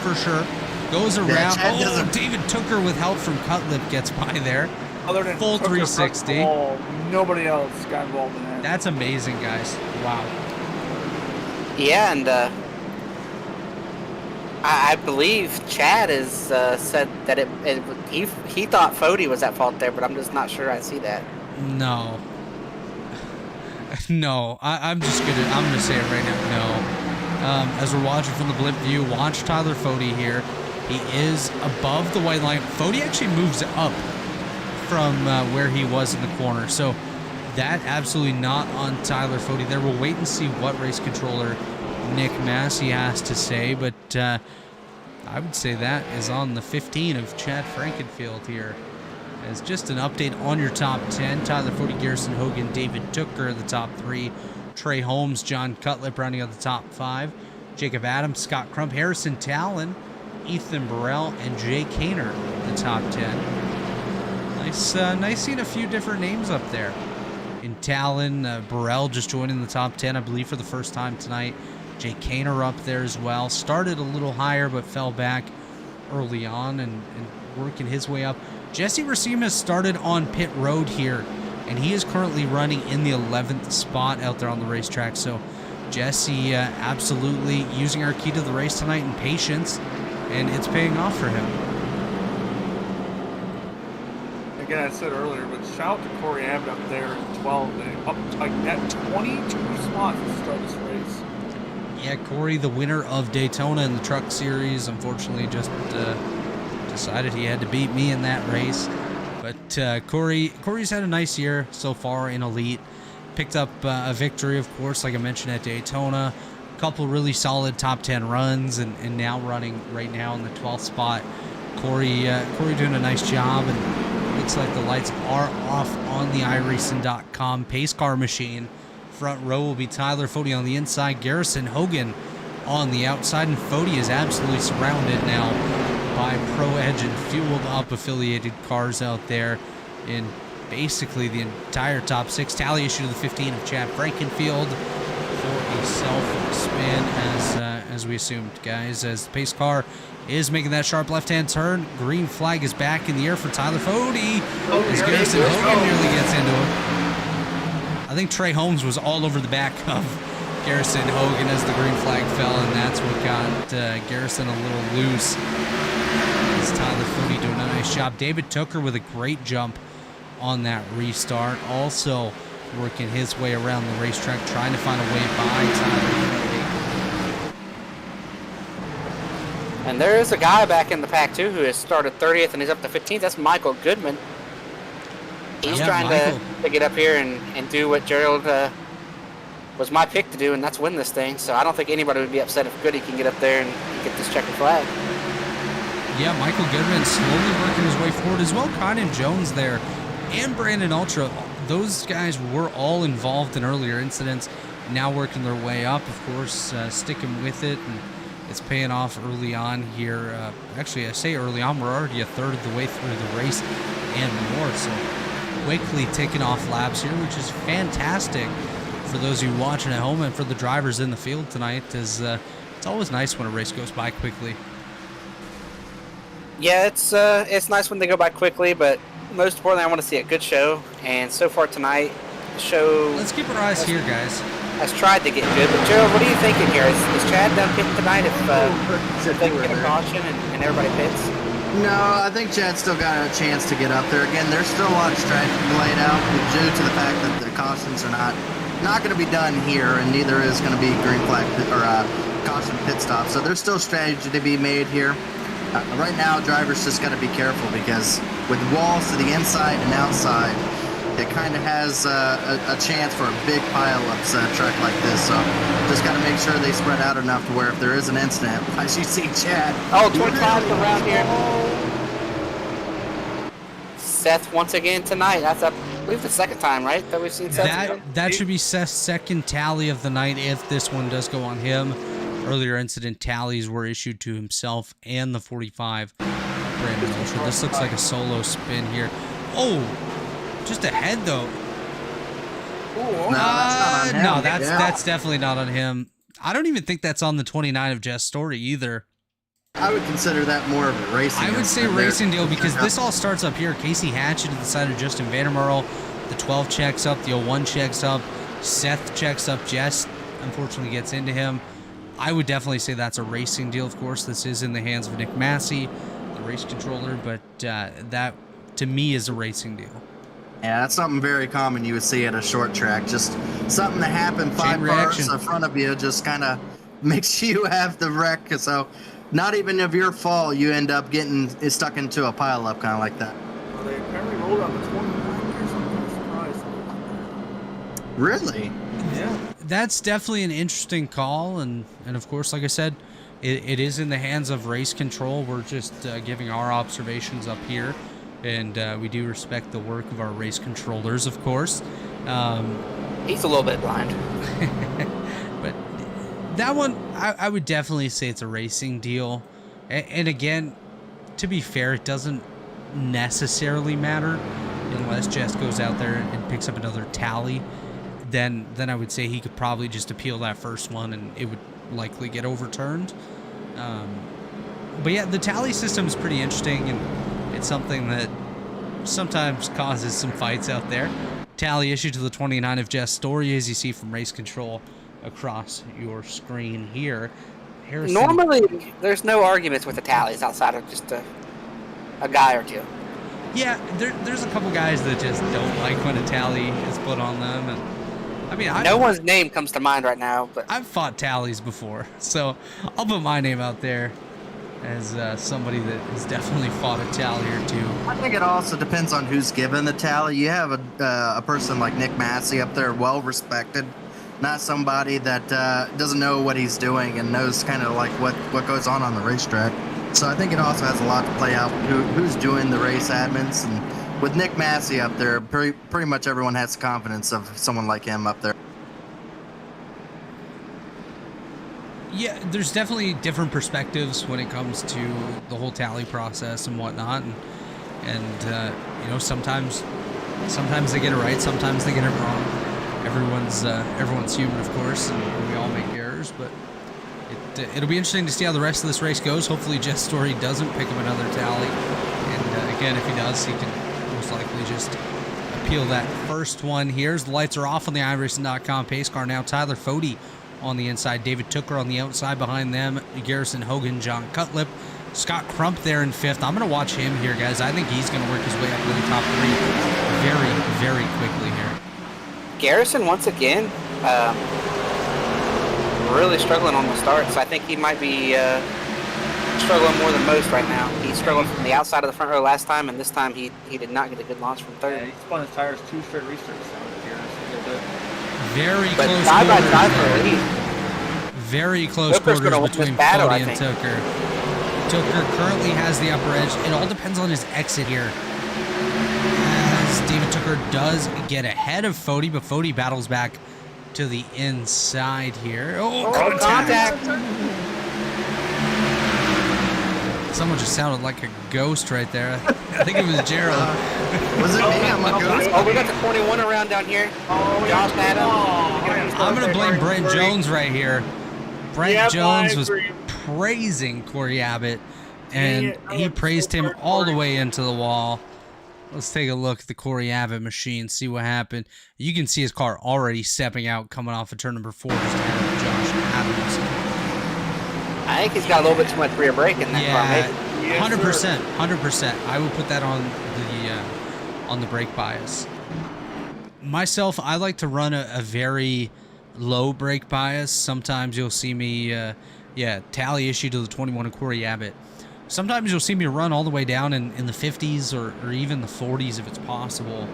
Speaker 1: for sure. Goes around.
Speaker 4: Chad
Speaker 1: Oh,
Speaker 4: doesn't-
Speaker 1: David Tooker with help from Cutlip gets by there.
Speaker 2: Other than
Speaker 1: Full
Speaker 2: Hooker
Speaker 1: 360.
Speaker 2: broke the ball, nobody else got involved in that.
Speaker 1: That's amazing, guys. Wow.
Speaker 3: Yeah, and I believe Chad has said that he thought Foti was at fault there, but I'm just not sure I see that.
Speaker 1: No. No. I'm gonna say it right now. No. As we're watching from the blimp view, watch Tyler Foti here. He is above the white line. Foti actually moves up from where he was in the corner. So that absolutely not on Tyler Foti there. We'll wait and see what race controller Nick Massey has to say, but I would say that is on the 15 of Chad Frankenfield here. As just an update on your top 10, Tyler Foti, Garrison Hogan, David Tooker, the top 3, Trey Holmes, John Cutlip rounding out the top 5, Jacob Adams, Scott Crump, Harrison Talon, Ethan Burrell, and Jay Kaner, the top 10. Nice seeing a few different names up there. In Talon, Burrell just joining the top 10, I believe, for the first time tonight. Jay Kaner up there as well. Started a little higher, but fell back early on and working his way up. Jesse Racimas started on pit road here, and he is currently running in the 11th spot out there on the racetrack. So Jesse absolutely using our key to the race tonight in patience, and it's paying off for him.
Speaker 2: Again, I said earlier, but shout out to Corey Abbott up there in 12, man. Up like that 22 spots to start this race.
Speaker 1: Yeah, Corey, the winner of Daytona in the Truck Series, unfortunately just decided he had to beat me in that race. But Corey's had a nice year so far in Elite. Picked up a victory, of course, like I mentioned, at Daytona. A couple really solid top 10 runs, and now running right now in the 12th spot. Corey doing a nice job, and looks like the lights are off on the iRacing.com pace car machine. Front row will be Tyler Foti on the inside, Garrison Hogan on the outside, and Foti is absolutely surrounded now by Pro Edge and fueled up affiliated cars out there in basically the entire top 6. Tally issue to the 15 of Chad Frankenfield for a self-spin as we assumed, guys, as the pace car is making that sharp left-hand turn. Green flag is back in the air for Tyler Foti as Garrison Hogan nearly gets into it. I think Trey Holmes was all over the back of Garrison Hogan as the green flag fell, and that's what got Garrison a little loose. As Tyler Foti doing a nice job. David Tooker with a great jump on that restart. Also working his way around the racetrack, trying to find a way by Tyler Foti.
Speaker 3: And there is a guy back in the pack too who has started 30th and he's up to 15th. That's Michael Goodman. He's trying to get up here and do what Gerald was my pick to do, and that's win this thing. So I don't think anybody would be upset if Goody can get up there and get this checkered flag.
Speaker 1: Yeah, Michael Goodman slowly working his way forward as well. Conan Jones there and Brandon Ultra. Those guys were all involved in earlier incidents, now working their way up, of course, sticking with it, and it's paying off early on here. Actually, I say early on, we're already a third of the way through the race and more, so quickly taking off laps here, which is fantastic for those of you watching at home and for the drivers in the field tonight, as it's always nice when a race goes by quickly.
Speaker 3: Yeah, it's nice when they go by quickly, but most importantly, I want to see a good show. And so far tonight, the show...
Speaker 1: Let's keep our eyes here, guys.
Speaker 3: Has tried to get good. But Gerald, what are you thinking here? Is Chad done pitting tonight if they can get a caution and everybody pits?
Speaker 4: No, I think Chad's still got a chance to get up there. Again, there's still a lot of strategy laid out due to the fact that the cautions are not going to be done here, and neither is going to be green flag or caution pit stop. So there's still strategy to be made here. Right now, drivers just got to be careful because with walls to the inside and outside, it kind of has a chance for a big pile-ups at a track like this. So just got to make sure they spread out enough to where if there is an incident, as you see Chad.
Speaker 3: Oh, 25 around here. Seth once again tonight. That's, I believe, the second time, right, that we've seen Seth.
Speaker 1: That should be Seth's second tally of the night if this one does go on him. Earlier incident tallies were issued to himself and the 45 Brandon Ultra. This looks like a solo spin here. Oh, just ahead though. No, that's definitely not on him. I don't even think that's on the 29 of Jess Story either.
Speaker 4: I would consider that more of a racing.
Speaker 1: I would say racing deal because this all starts up here. Casey Hatchett to the side of Justin Vandermeerl. The 12 checks up. The 01 checks up. Seth checks up. Jess unfortunately gets into him. I would definitely say that's a racing deal. Of course, this is in the hands of Nick Massey, the race controller, but that to me is a racing deal.
Speaker 4: Yeah, that's something very common you would see at a short track. Just something that happened 5 cars in front of you just kind of makes you have the wreck. So not even of your fault, you end up getting stuck into a pileup kind of like that.
Speaker 2: Well, they apparently rolled on the 29 here, so I'm kind of surprised.
Speaker 4: Really?
Speaker 2: Yeah.
Speaker 1: That's definitely an interesting call, and of course, like I said, it is in the hands of race control. We're just giving our observations up here, and we do respect the work of our race controllers, of course.
Speaker 3: He's a little bit blind.
Speaker 1: But that one, I would definitely say it's a racing deal. And again, to be fair, it doesn't necessarily matter unless Jess goes out there and picks up another tally. Then I would say he could probably just appeal that first one and it would likely get overturned. But yeah, the tally system is pretty interesting, and it's something that sometimes causes some fights out there. Tally issued to the 29 of Jess Story, as you see from race control across your screen here. Harrison,
Speaker 3: Normally, there's no arguments with the tallies outside of just a guy or two.
Speaker 1: Yeah, there's a couple guys that just don't like when a tally is put on them, and I mean,
Speaker 3: no one's name comes to mind right now, but
Speaker 1: I've fought tallies before, so I'll put my name out there as somebody that has definitely fought a tally or two.
Speaker 4: I think it also depends on who's given the tally. You have a person like Nick Massey up there, well respected, not somebody that doesn't know what he's doing and knows kind of like what goes on the racetrack. So I think it also has a lot to play out who's doing the race admins. And with Nick Massey up there, pretty much everyone has confidence of someone like him up there.
Speaker 1: Yeah, there's definitely different perspectives when it comes to the whole tally process and whatnot, and you know, sometimes they get it right, sometimes they get it wrong. Everyone's human, of course, and we all make errors, but it'll be interesting to see how the rest of this race goes. Hopefully Jess Story doesn't pick up another tally, and again, if he does, he can most likely just appeal that first one. Here's the lights are off on the iRacing.com pace car now. Tyler Foti on the inside, David Tooker on the outside behind them, Garrison Hogan, John Cutlip, Scott Crump there in 5th. I'm going to watch him here, guys. I think he's going to work his way up to the top 3 very, very quickly here.
Speaker 3: Garrison, once again, really struggling on the starts. I think he might be struggling more than most right now. He struggled from the outside of the front row last time, and this time he did not get a good launch from 3rd.
Speaker 2: Yeah, he spun his tires 2 straight restarts here.
Speaker 1: Very
Speaker 3: But
Speaker 1: close
Speaker 3: side by
Speaker 1: quarters.
Speaker 3: side for a lead.
Speaker 1: Very close
Speaker 3: Tooker's
Speaker 1: quarters
Speaker 3: gonna win
Speaker 1: between
Speaker 3: this battle,
Speaker 1: Foti
Speaker 3: I
Speaker 1: and
Speaker 3: think.
Speaker 1: Tooker. Tooker currently has the upper edge. It all depends on his exit here. As David Tooker does get ahead of Foti, but Foti battles back to the inside here. Oh, contact! Someone just sounded like a ghost right there. I think it was Gerald.
Speaker 4: Was it me? I'm a ghost.
Speaker 3: Oh, we got the 21 around down here. Josh Adams.
Speaker 1: I'm going to blame Brent Jones right here. Brent Jones was praising Corey Abbott, and he praised him all the way into the wall. Let's take a look at the Corey Abbott machine, see what happened. You can see his car already stepping out, coming off of turn number 4, just ahead of Josh Adams.
Speaker 3: I think he's got a little bit too much rear brake in that car, maybe.
Speaker 1: 100%, 100%. I would put that on the brake bias. Myself, I like to run a very low brake bias. Sometimes you'll see me, tally issue to the 21 of Corey Abbott. Sometimes you'll see me run all the way down in the 50s or even the 40s if it's possible,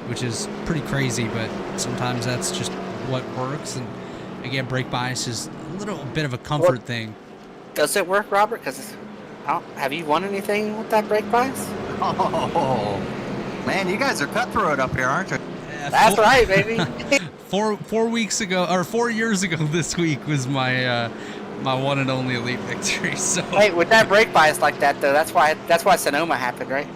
Speaker 1: which is pretty crazy, but sometimes that's just what works. And again, brake bias is a little bit of a comfort thing.
Speaker 3: Does it work, Robert? Because have you won anything with that brake bias?
Speaker 4: Oh, Man, you guys are cutthroat up here, aren't you?
Speaker 3: That's right, baby.
Speaker 1: 4 weeks ago, or 4 years ago this week was my my one and only elite victory. So
Speaker 3: Hey, with that brake bias like that, though, that's why Sonoma happened, right?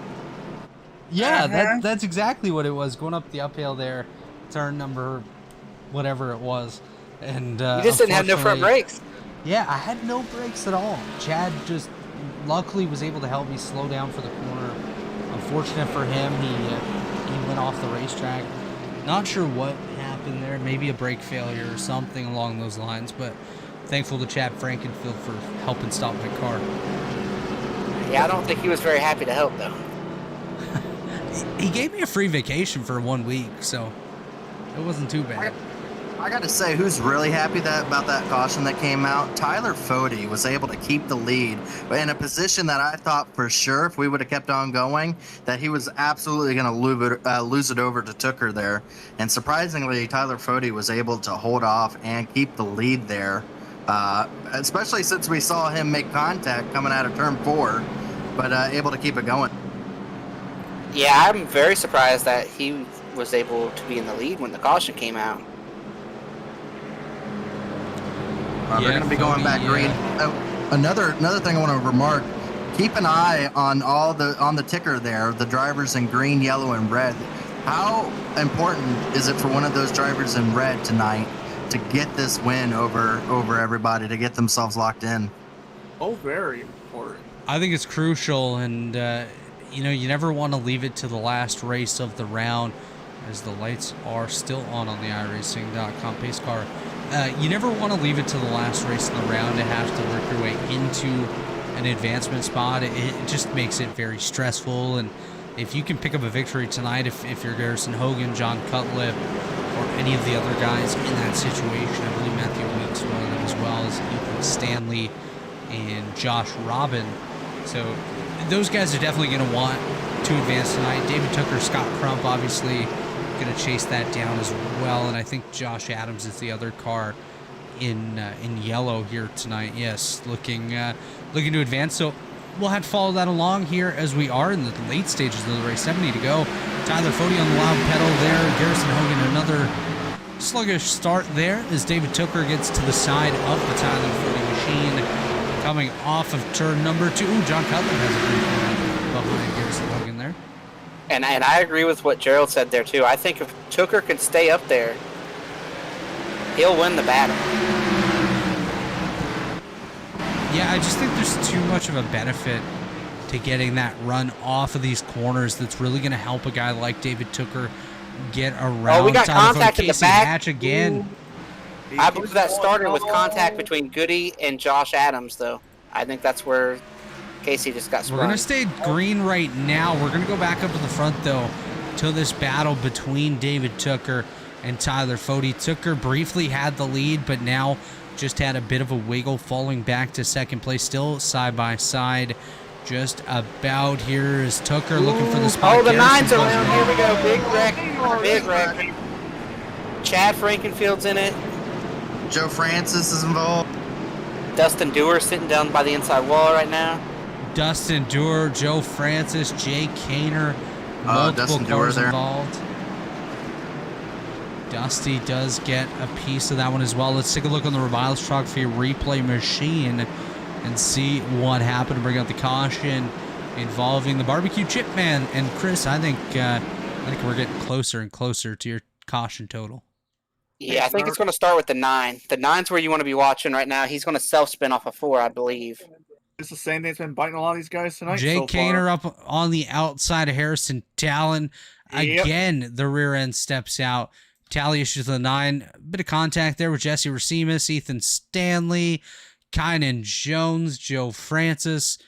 Speaker 1: yeah,
Speaker 2: Uh-huh.
Speaker 1: that's exactly what it was. Going up the uphill there, turn number whatever it was, and
Speaker 3: You just didn't have no front
Speaker 1: unfortunately-
Speaker 3: brakes.
Speaker 1: Yeah, I had no brakes at all. Chad just luckily was able to help me slow down for the corner. Unfortunate for him, he went off the racetrack. Not sure what happened there. Maybe a brake failure or something along those lines. But thankful to Chad Frankenfield for helping stop my car.
Speaker 3: Yeah, I don't think he was very happy to help, though.
Speaker 1: He gave me a free vacation for 1 week, so it wasn't too bad.
Speaker 4: I got to say, who's really happy about that caution that came out? Tyler Foti was able to keep the lead in a position that I thought for sure, if we would have kept on going, that he was absolutely going to lose it over to Tooker there. And surprisingly, Tyler Foti was able to hold off and keep the lead there, especially since we saw him make contact coming out of turn 4, but able to keep it going.
Speaker 3: Yeah, I'm very surprised that he was able to be in the lead when the caution came out.
Speaker 4: They're going to be going
Speaker 1: Foti,
Speaker 4: back green. Oh, another thing I want to remark: keep an eye on on the ticker there, the drivers in green, yellow, and red. How important is it for one of those drivers in red tonight to get this win over everybody, to get themselves locked in?
Speaker 2: Oh, very important.
Speaker 1: I think it's crucial, and you never want to leave it to the last race of the round, as the lights are still on the iRacing.com pace car. You never want to leave it to the last race of the round to have to work your way into an advancement spot. It just makes it very stressful, and if you can pick up a victory tonight, if you're Garrison Hogan, John Cutlip, or any of the other guys in that situation, I believe Matthew Weeks one of them, as well as Ethan Stanley and Josh Robin. So those guys are definitely going to want to advance tonight. David Tooker, Scott Crump, obviously going to chase that down as well, and I think Josh Adams is the other car in yellow here tonight. Yes, looking to advance. So we'll have to follow that along here as we are in the late stages of the race. 70 to go. Tyler Foti on the loud pedal there. Garrison Hogan, another sluggish start there as David Tooker gets to the side of the Tyler Foti machine, coming off of turn number 2. Ooh, John Cutler has a pretty good behind Garrison Hogan there.
Speaker 3: And I agree with what Gerald said there, too. I think if Tooker can stay up there, he'll win the battle.
Speaker 1: Yeah, I just think there's too much of a benefit to getting that run off of these corners that's really going to help a guy like David Tooker get around.
Speaker 3: Oh, we got
Speaker 1: Tyler
Speaker 3: contact
Speaker 1: Foti.
Speaker 3: in the
Speaker 1: Casey
Speaker 3: back.
Speaker 1: Hatch again.
Speaker 3: I believe that started with contact between Goody and Josh Adams, though. I think that's where Casey just got sprung.
Speaker 1: We're going to stay green right now. We're going to go back up to the front, though, to this battle between David Tooker and Tyler Foti. Tooker briefly had the lead, but now just had a bit of a wiggle, falling back to second place, still side by side. Just about here is Tooker looking for the spot.
Speaker 3: Oh, the
Speaker 1: Garrison
Speaker 3: nines are
Speaker 1: goes
Speaker 3: around.
Speaker 1: wrong.
Speaker 3: Here we go. Big wreck. Chad Frankenfield's in it.
Speaker 4: Joe Francis is involved.
Speaker 3: Dustin Dewar sitting down by the inside wall right now.
Speaker 1: Dustin Dewar, Joe Francis, Jay Kaner, multiple
Speaker 4: Dustin Dewar
Speaker 1: cars
Speaker 4: there.
Speaker 1: involved. Dusty does get a piece of that one as well. Let's take a look on the Rebilas Truck for your replay machine and see what happened to bring out the caution involving the barbecue chip man. And Chris, I think we're getting closer and closer to your caution total.
Speaker 3: Yeah, I think it's going to start with the 9. The 9's where you want to be watching right now. He's going to self-spin off a 4, I believe.
Speaker 2: It's the same thing that's been biting a lot of these guys tonight.
Speaker 1: Jay
Speaker 2: so
Speaker 1: Kaner
Speaker 2: far.
Speaker 1: up on the outside of Harrison Talon.
Speaker 2: Yep.
Speaker 1: Again, the rear end steps out. Tally issues the 9. A bit of contact there with Jesse Racimus, Ethan Stanley, Kynan Jones, Joe Francis.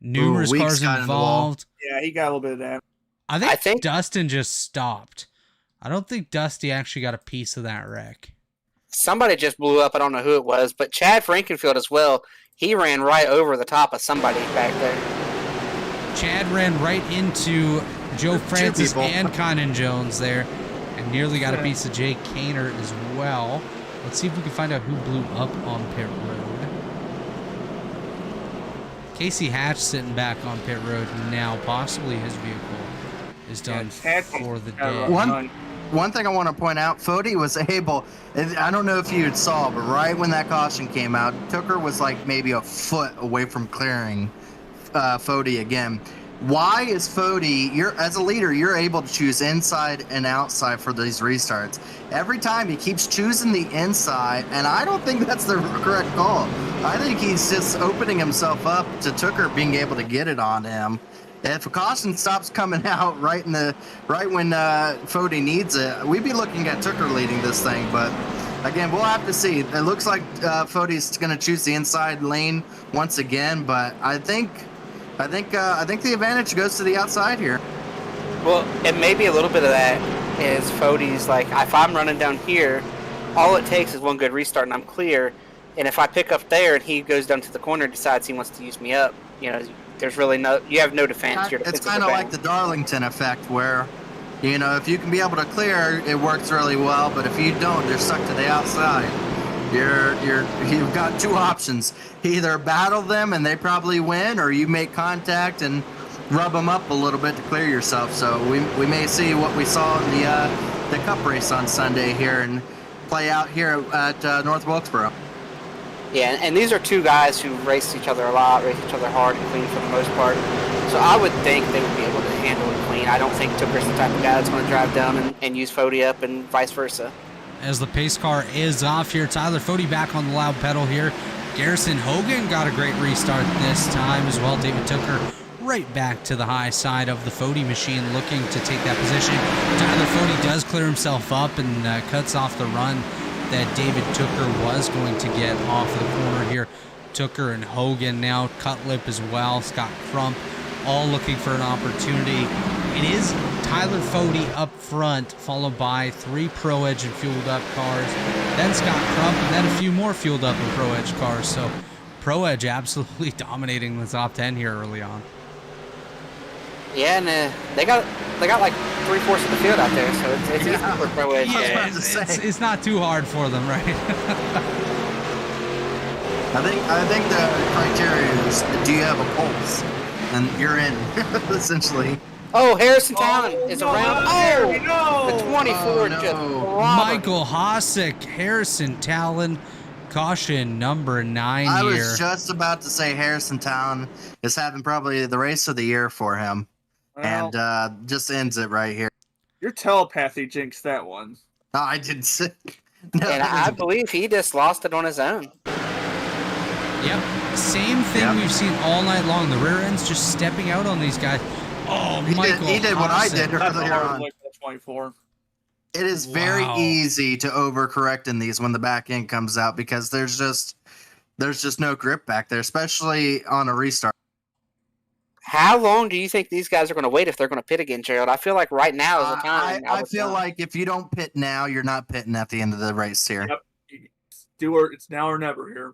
Speaker 1: Numerous
Speaker 4: Weeks
Speaker 1: cars
Speaker 4: got in the wall.
Speaker 1: involved.
Speaker 2: Yeah, he got a little bit of that.
Speaker 1: I
Speaker 3: I think-
Speaker 1: Dustin just stopped. I don't think Dusty actually got a piece of that wreck.
Speaker 3: Somebody just blew up. I don't know who it was, but Chad Frankenfield as well. He ran right over the top of somebody back there.
Speaker 1: Chad ran right into Joe Francis
Speaker 4: people.
Speaker 1: and Kynan Jones there and nearly got a piece of Jay Kaner as well. Let's see if we can find out who blew up on pit road. Casey Hatch sitting back on pit road now. Possibly his vehicle is done
Speaker 2: Yeah,
Speaker 1: for the
Speaker 2: yeah,
Speaker 1: day.
Speaker 4: One thing I want to point out, Foti was able, and I don't know if you saw, but right when that caution came out, Tucker was like maybe a foot away from clearing Foti again. Why is Foti, as a leader, you're able to choose inside and outside for these restarts. Every time he keeps choosing the inside, and I don't think that's the correct call. I think he's just opening himself up to Tucker being able to get it on him. If a caution stops coming out right when Foti needs it, we'd be looking at Tucker leading this thing. But again, we'll have to see. It looks like Foti's going to choose the inside lane once again, but I think the advantage goes to the outside here.
Speaker 3: Well, and maybe a little bit of that is Foti's like, if I'm running down here, all it takes is one good restart and I'm clear. And if I pick up there and he goes down to the corner and decides he wants to use me up, there's really you have no defense.
Speaker 4: It's kind of like the Darlington effect where, if you can be able to clear, it works really well. But if you don't, you're stuck to the outside. You've got two options: either battle them and they probably win, or you make contact and rub them up a little bit to clear yourself. So we may see what we saw in the Cup race on Sunday here and play out here at North Wilkesboro.
Speaker 3: Yeah, and these are two guys who race each other a lot, race each other hard and clean for the most part. So I would think they would be able to handle it clean. I don't think Tucker's the type of guy that's going to drive down and use Foti up and vice versa.
Speaker 1: As the pace car is off here, Tyler Foti back on the loud pedal here. Garrison Hogan got a great restart this time as well. David Tucker right back to the high side of the Foti machine looking to take that position. Tyler Foti does clear himself up and cuts off the run that David Tucker was going to get off the corner here. Tucker and Hogan now, Cutlip as well, Scott Crump, all looking for an opportunity. It is Tyler Foti up front, followed by 3 Pro Edge and fueled up cars, then Scott Crump, and then a few more fueled up and Pro Edge cars. So Pro Edge absolutely dominating the top 10 here early on.
Speaker 3: Yeah, and they got like 3/4 of the field out there, so it's easy for Pro Edge.
Speaker 1: Yeah, it's not too hard for them, right?
Speaker 4: I think the criteria is, do you have a pulse? And you're in, essentially.
Speaker 3: Oh, Harrison Talon is around.
Speaker 2: No!
Speaker 3: The 24 just
Speaker 1: Michael Hosick, Harrison Talon, caution number 9
Speaker 4: I
Speaker 1: here.
Speaker 4: was just about to say Harrison Talon is having probably the race of the year for him.
Speaker 2: Well,
Speaker 4: And just ends it right here.
Speaker 2: your telepathy jinxed that one.
Speaker 4: No, I didn't say. No,
Speaker 3: And I believe he just lost it on his own.
Speaker 1: Yep, same thing we've seen all night long. The rear ends just stepping out on these guys. Oh, Michael
Speaker 4: he did what I
Speaker 1: Hosick.
Speaker 4: did
Speaker 2: That's a
Speaker 4: earlier
Speaker 2: hard
Speaker 4: on.
Speaker 2: look at 24.
Speaker 4: It is very
Speaker 1: Wow.
Speaker 4: easy to overcorrect in these when the back end comes out because there's just no grip back there, especially on a restart.
Speaker 3: How long do you think these guys are going to wait if they're going to pit again, Gerald? I feel like right now is the time.
Speaker 4: I feel like if you don't pit now, you're not pitting at the end of the race here.
Speaker 2: Yep. It's now or never here.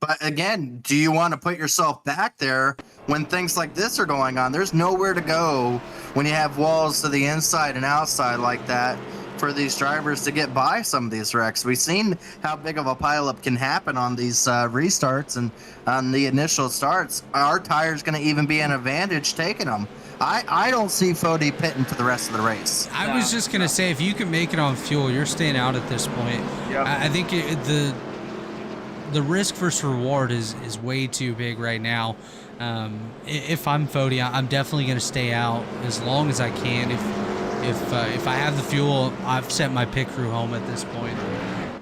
Speaker 4: But again, do you want to put yourself back there when things like this are going on? There's nowhere to go when you have walls to the inside and outside like that for these drivers to get by some of these wrecks. We've seen how big of a pileup can happen on these restarts and on the initial starts. Our tire's going to even be an advantage taking them. I don't see Foti pitting for the rest of the race.
Speaker 1: I was just going to say, if you can make it on fuel, you're staying out at this point.
Speaker 2: Yep.
Speaker 1: I think the risk versus reward is way too big right now. If I'm Foti, I'm definitely going to stay out as long as I can. If I have the fuel, I've sent my pit crew home at this point.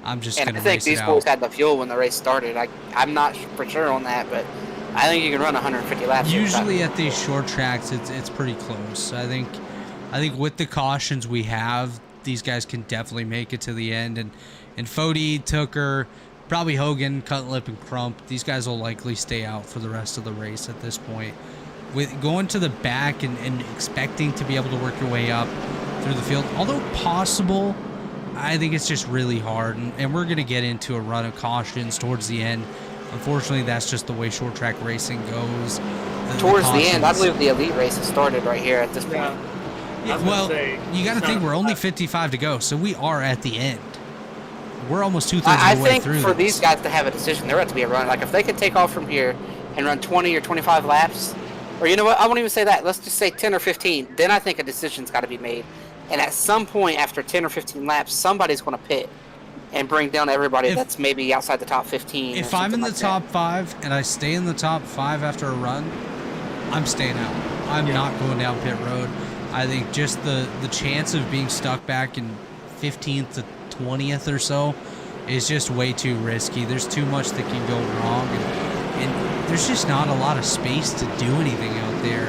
Speaker 1: I'm just going to race it out.
Speaker 3: I think these boys had the fuel when the race started. I'm not for sure on that, but I think you can run 150 laps.
Speaker 1: Usually at these short tracks, it's pretty close. I think with the cautions we have, these guys can definitely make it to the end. And Foti, Tucker, probably Hogan, Cutlip, and Crump, these guys will likely stay out for the rest of the race at this point. With going to the back and expecting to be able to work your way up through the field, although possible, I think it's just really hard. And we're going to get into a run of cautions towards the end. Unfortunately, that's just the way short track racing goes.
Speaker 3: Towards the end, I believe the elite race has started right here at this point.
Speaker 2: Yeah,
Speaker 1: well, you got to think we're only 55 to go, so we are at the end. We're almost 2/3 of the way through.
Speaker 3: I think for these guys to have a decision, they're about to be a run. Like if they could take off from here and run 20 or 25 laps, Or you know what? I won't even say that. Let's just say 10 or 15. Then I think a decision's got to be made. And at some point after 10 or 15 laps, somebody's going to pit and bring down everybody that's maybe outside the top 15.
Speaker 1: If I'm in the top 5 and I stay in the top 5 after a run, I'm staying out. I'm not going down pit road. I think just the chance of being stuck back in 15th to 20th or so is just way too risky. There's too much that can go wrong, and there's just not a lot of space to do anything out there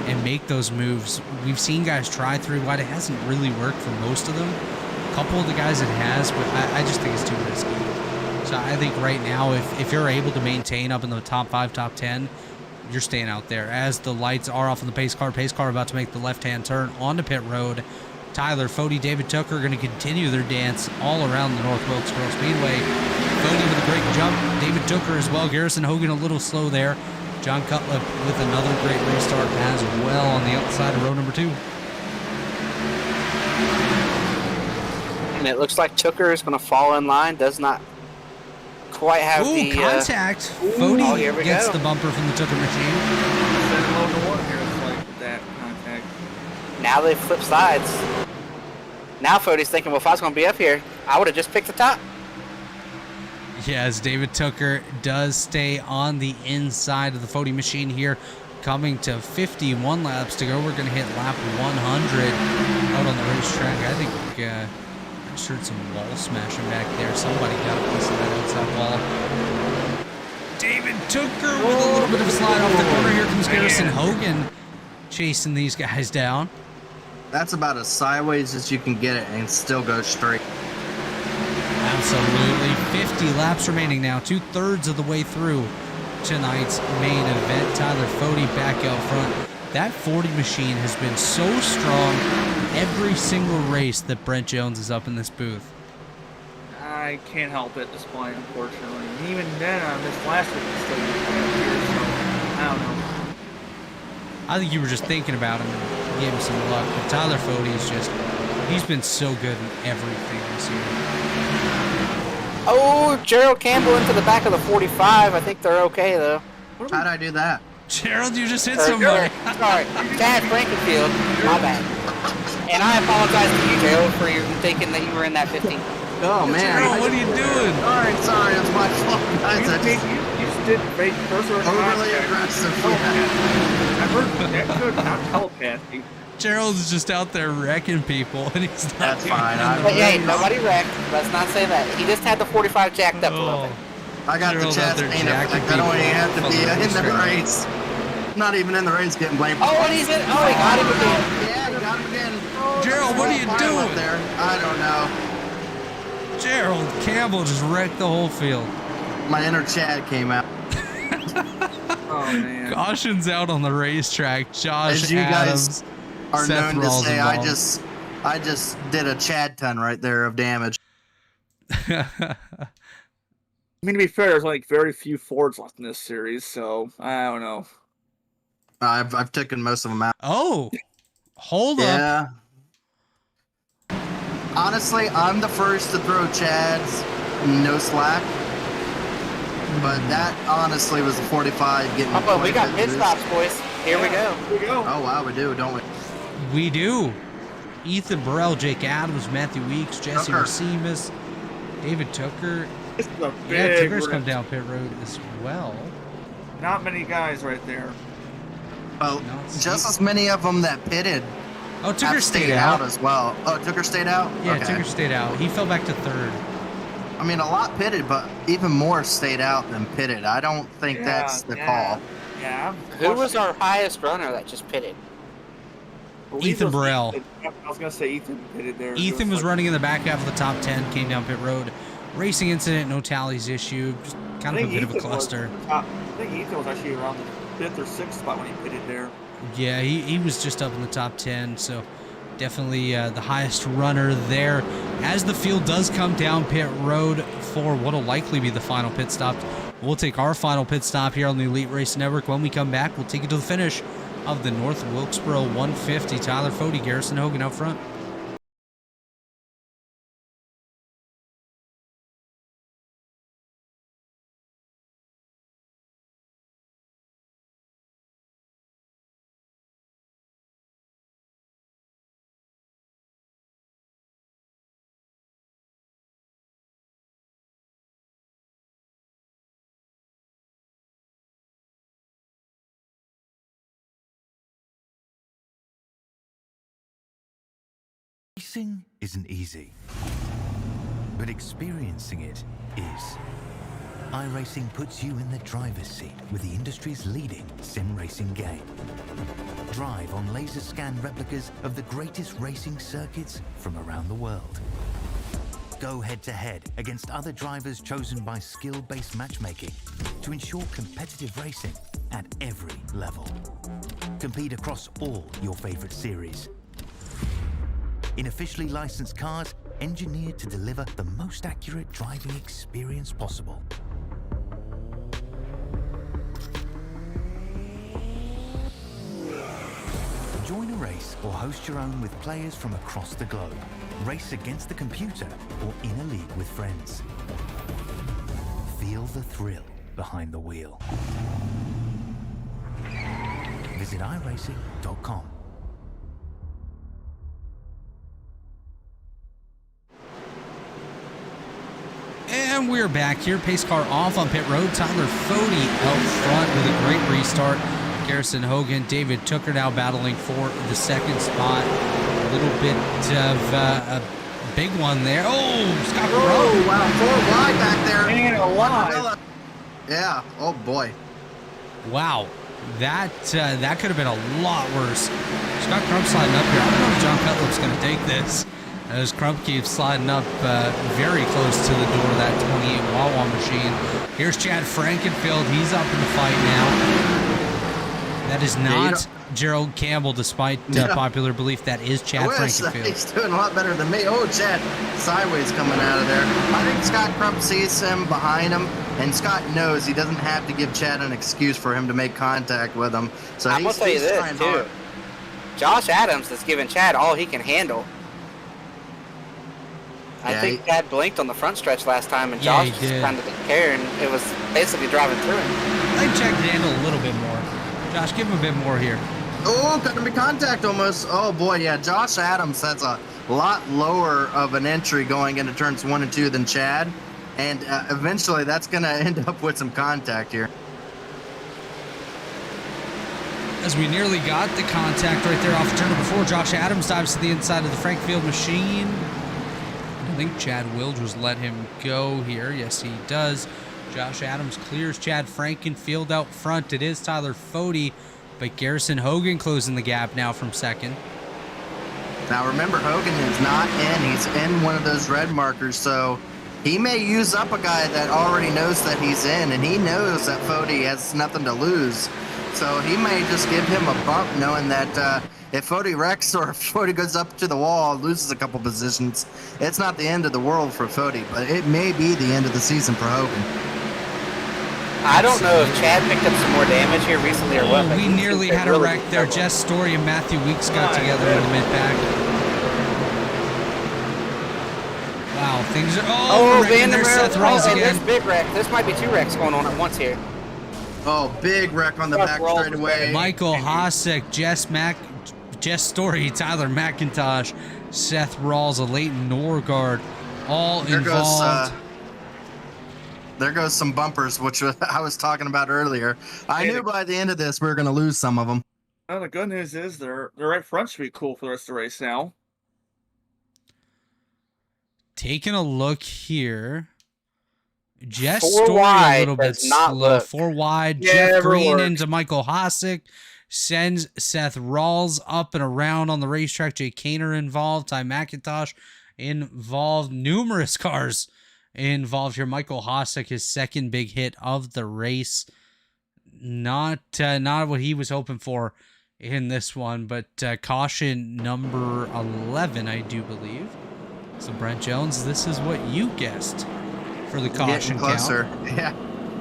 Speaker 1: and make those moves. We've seen guys try 3 wide. It hasn't really worked for most of them. A couple of the guys it has, but I just think it's too risky. So I think right now, if you're able to maintain up in the top 5, top 10, you're staying out there. As the lights are off on the pace car about to make the left-hand turn onto pit road. Tyler Foti, David Tucker are going to continue their dance all around the North Wilkesboro Speedway. Foti with a great jump. David Tucker as well. Garrison Hogan a little slow there. John Cutlip with another great restart as well on the outside of row number 2.
Speaker 3: And it looks like Tucker is going to fall in line. Does not quite have the
Speaker 1: contact. Foti
Speaker 3: here we
Speaker 1: gets
Speaker 3: go.
Speaker 1: the bumper from the Tucker machine.
Speaker 2: That contact.
Speaker 3: Now they flip sides. Now Foti's thinking, well, if I was going to be up here, I would have just picked the top.
Speaker 1: Yes, David Tucker does stay on the inside of the Foti machine here. Coming to 51 laps to go. We're going to hit lap 100 out on the racetrack. I think I just heard some wall smashing back there. Somebody got a piece of that outside wall. David Tucker with a little bit of a slide off the corner. Here comes Garrison Hogan chasing these guys down.
Speaker 4: That's about as sideways as you can get it and still go straight.
Speaker 1: Absolutely. 50 laps remaining now. 2/3 of the way through tonight's main event. Tyler Foti back out front. That 40 machine has been so strong every single race that Brent Jones is up in this booth.
Speaker 2: I can't help it at this point, unfortunately. And even then, on this last week, it's still here, so I don't know.
Speaker 1: I think you were just thinking about him and gave him some luck. But Tyler Foti is just, he's been so good in everything this year.
Speaker 3: Oh, Gerald Campbell into the back of the 45. I think they're okay, though.
Speaker 4: How'd I do that?
Speaker 1: Gerald, you just hit somebody.
Speaker 3: Sorry, Chad Frankenfield. My bad. And I apologize to you, Gerald, for your thinking that you were in that 15.
Speaker 4: Oh, man.
Speaker 1: Gerald, what are you doing?
Speaker 4: Sorry, it's my fault, guys.
Speaker 2: You just did fake personal
Speaker 4: overly
Speaker 2: contact.
Speaker 4: aggressive.
Speaker 2: I heard that could not telepathy.
Speaker 1: Gerald's just out there wrecking people, and he's not.
Speaker 4: That's fine.
Speaker 3: But hey, nobody wrecked. Let's not say that. He just had the 45 jacked up a little bit.
Speaker 4: I got
Speaker 1: Gerald
Speaker 4: the
Speaker 1: out there
Speaker 4: Chastain
Speaker 1: jacking
Speaker 4: effect. I don't even have to
Speaker 1: people
Speaker 4: be
Speaker 1: on the
Speaker 4: in the
Speaker 1: racetrack.
Speaker 4: race. Not even in the race getting blamed.
Speaker 3: Oh, and he's in. Oh, he got him again.
Speaker 4: Yeah, he got him again.
Speaker 1: Gerald, what are you
Speaker 4: Pile up
Speaker 1: doing?
Speaker 4: there? I don't know.
Speaker 1: Gerald Campbell just wrecked the whole field.
Speaker 4: My inner Chad came out.
Speaker 2: Oh, man.
Speaker 1: Caution's out on the racetrack. Josh
Speaker 4: As you
Speaker 1: Adams
Speaker 4: guys are
Speaker 1: Seth
Speaker 4: known to
Speaker 1: Rawls
Speaker 4: say,
Speaker 1: involved.
Speaker 4: I just did a Chad ton right there of damage.
Speaker 2: I mean, to be fair, there's like very few Fords left in this series, so I don't know.
Speaker 4: I've taken most of them out.
Speaker 1: Oh, hold up.
Speaker 4: Yeah. Honestly, I'm the first to throw Chad's no slack. But that honestly was the 45 getting.
Speaker 3: Oh, but we got pit stops, boys. Here we go.
Speaker 2: Here we go.
Speaker 4: Oh wow, we do, don't we?
Speaker 1: We do. Ethan Burrell, Jake Adams, Matthew Weeks, Jesse
Speaker 4: Tucker.
Speaker 1: Racimus, David Tucker.
Speaker 2: This is a
Speaker 1: Yeah,
Speaker 2: big
Speaker 1: Tucker's come
Speaker 2: race.
Speaker 1: down pit road as well.
Speaker 2: Not many guys right there.
Speaker 4: Well,
Speaker 1: Not
Speaker 4: just as many of them that pitted
Speaker 1: Oh, Tucker
Speaker 4: have
Speaker 1: stayed out.
Speaker 4: as well. Oh, Tucker stayed out?
Speaker 1: Yeah,
Speaker 4: Okay.
Speaker 1: Tucker stayed out. He fell back to 3rd.
Speaker 4: I mean, a lot pitted, but even more stayed out than pitted. I don't think that's the call.
Speaker 2: Yeah.
Speaker 3: Who was our highest runner that just pitted?
Speaker 1: Ethan Burrell.
Speaker 2: I was gonna say Ethan pitted there.
Speaker 1: Ethan was running in the back half of the top 10, came down pit road. Racing incident, no tallies issue. Just kind of a bit of a cluster.
Speaker 2: I think Ethan was actually around the 5th or 6th spot when he pitted there.
Speaker 1: Yeah, he was just up in the top 10, so definitely the highest runner there. As the field does come down pit road for what will likely be the final pit stop, we'll take our final pit stop here on the Elite Race Network. When we come back, we'll take it to the finish of the North Wilkesboro 150. Tyler Foti, Garrison Hogan out front.
Speaker 5: Racing isn't easy, but experiencing it is. iRacing puts you in the driver's seat with the industry's leading sim racing game. Drive on laser scan replicas of the greatest racing circuits from around the world. Go head-to-head against other drivers chosen by skill-based matchmaking to ensure competitive racing at every level. Compete across all your favorite series. In officially licensed cars, engineered to deliver the most accurate driving experience possible. Join a race or host your own with players from across the globe. Race against the computer or in a league with friends. Feel the thrill behind the wheel. Visit iRacing.com.
Speaker 1: And we're back here. Pace car off on pit road. Tyler Foti out front with a great restart. Garrison Hogan, David Tooker now battling for the second spot. A little bit of a big one there. Oh, Scott Rowe.
Speaker 4: Oh, wow. 4 wide back there.
Speaker 2: Man alive.
Speaker 4: Yeah. Oh, boy.
Speaker 1: Wow. That could have been a lot worse. Scott Crump sliding up here. I don't know if John Cutlip's going to take this. As Crump keeps sliding up very close to the door of that 28 Wawa machine. Here's Chad Frankenfield. He's up in the fight now. That is not Gerald Campbell, despite popular belief. That is Chad Frankenfield.
Speaker 4: He's doing a lot better than me. Oh, Chad, sideways coming out of there. I think Scott Crump sees him behind him, and Scott knows he doesn't have to give Chad an excuse for him to make contact with him. So
Speaker 3: I'm going to tell you this, too.
Speaker 4: Hard.
Speaker 3: Josh Adams is giving Chad all he can handle. I think Chad blinked on the front stretch last time, and Josh just kind of didn't care, and it was basically driving through him.
Speaker 1: I think Chad can handle a little bit more. Josh, give him a bit more here.
Speaker 4: Oh, got to be contact almost. Oh, boy, yeah. Josh Adams has a lot lower of an entry going into turns 1 and 2 than Chad, and eventually that's going to end up with some contact here.
Speaker 1: As we nearly got the contact right there off turn number 4, Josh Adams dives to the inside of the Frankfield machine. I think Chad will just let him go here. Yes, he does. Josh Adams clears Chad Frankenfield out front. It is Tyler Foti, but Garrison Hogan closing the gap now from second.
Speaker 4: Now remember, Hogan is not in. He's in one of those red markers, so he may use up a guy that already knows that he's in, and he knows that Foti has nothing to lose. So he may just give him a bump, knowing that if Foti wrecks or if Foti goes up to the wall, loses a couple positions, it's not the end of the world for Foti, but it may be the end of the season for Hogan.
Speaker 3: I don't know if Chad picked up some more damage here recently or what.
Speaker 1: We nearly had a wreck there. Jess Story and Matthew Weeks got together in the mid-pack. Wow, things are... Oh, and there's Seth Rawls again.
Speaker 3: There's big wreck. This might be 2 wrecks going on at once here.
Speaker 4: Oh, big wreck on the back straightaway.
Speaker 1: Michael Hosick, Jess Story, Tyler McIntosh, Seth Rawls, Leighton Norgard, all involved.
Speaker 4: There goes some bumpers, which I was talking about earlier. I knew by the end of this we were going to lose some of them.
Speaker 2: Well, the good news is their right front should be cool for the rest of the race now.
Speaker 1: Taking a look here. Jess
Speaker 3: 4
Speaker 1: Story
Speaker 3: wide
Speaker 1: a little bit slow. 4 wide. Jeff Green into Michael Hosick. Sends Seth Rawls up and around on the racetrack. Jay Kaner involved. Ty McIntosh involved. Numerous cars involved here. Michael Hosick, his second big hit of the race. Not what he was hoping for in this one, but caution number 11, I do believe. So Brent Jones, this is what you guessed for the caution
Speaker 4: closer.
Speaker 1: count.
Speaker 4: Yeah,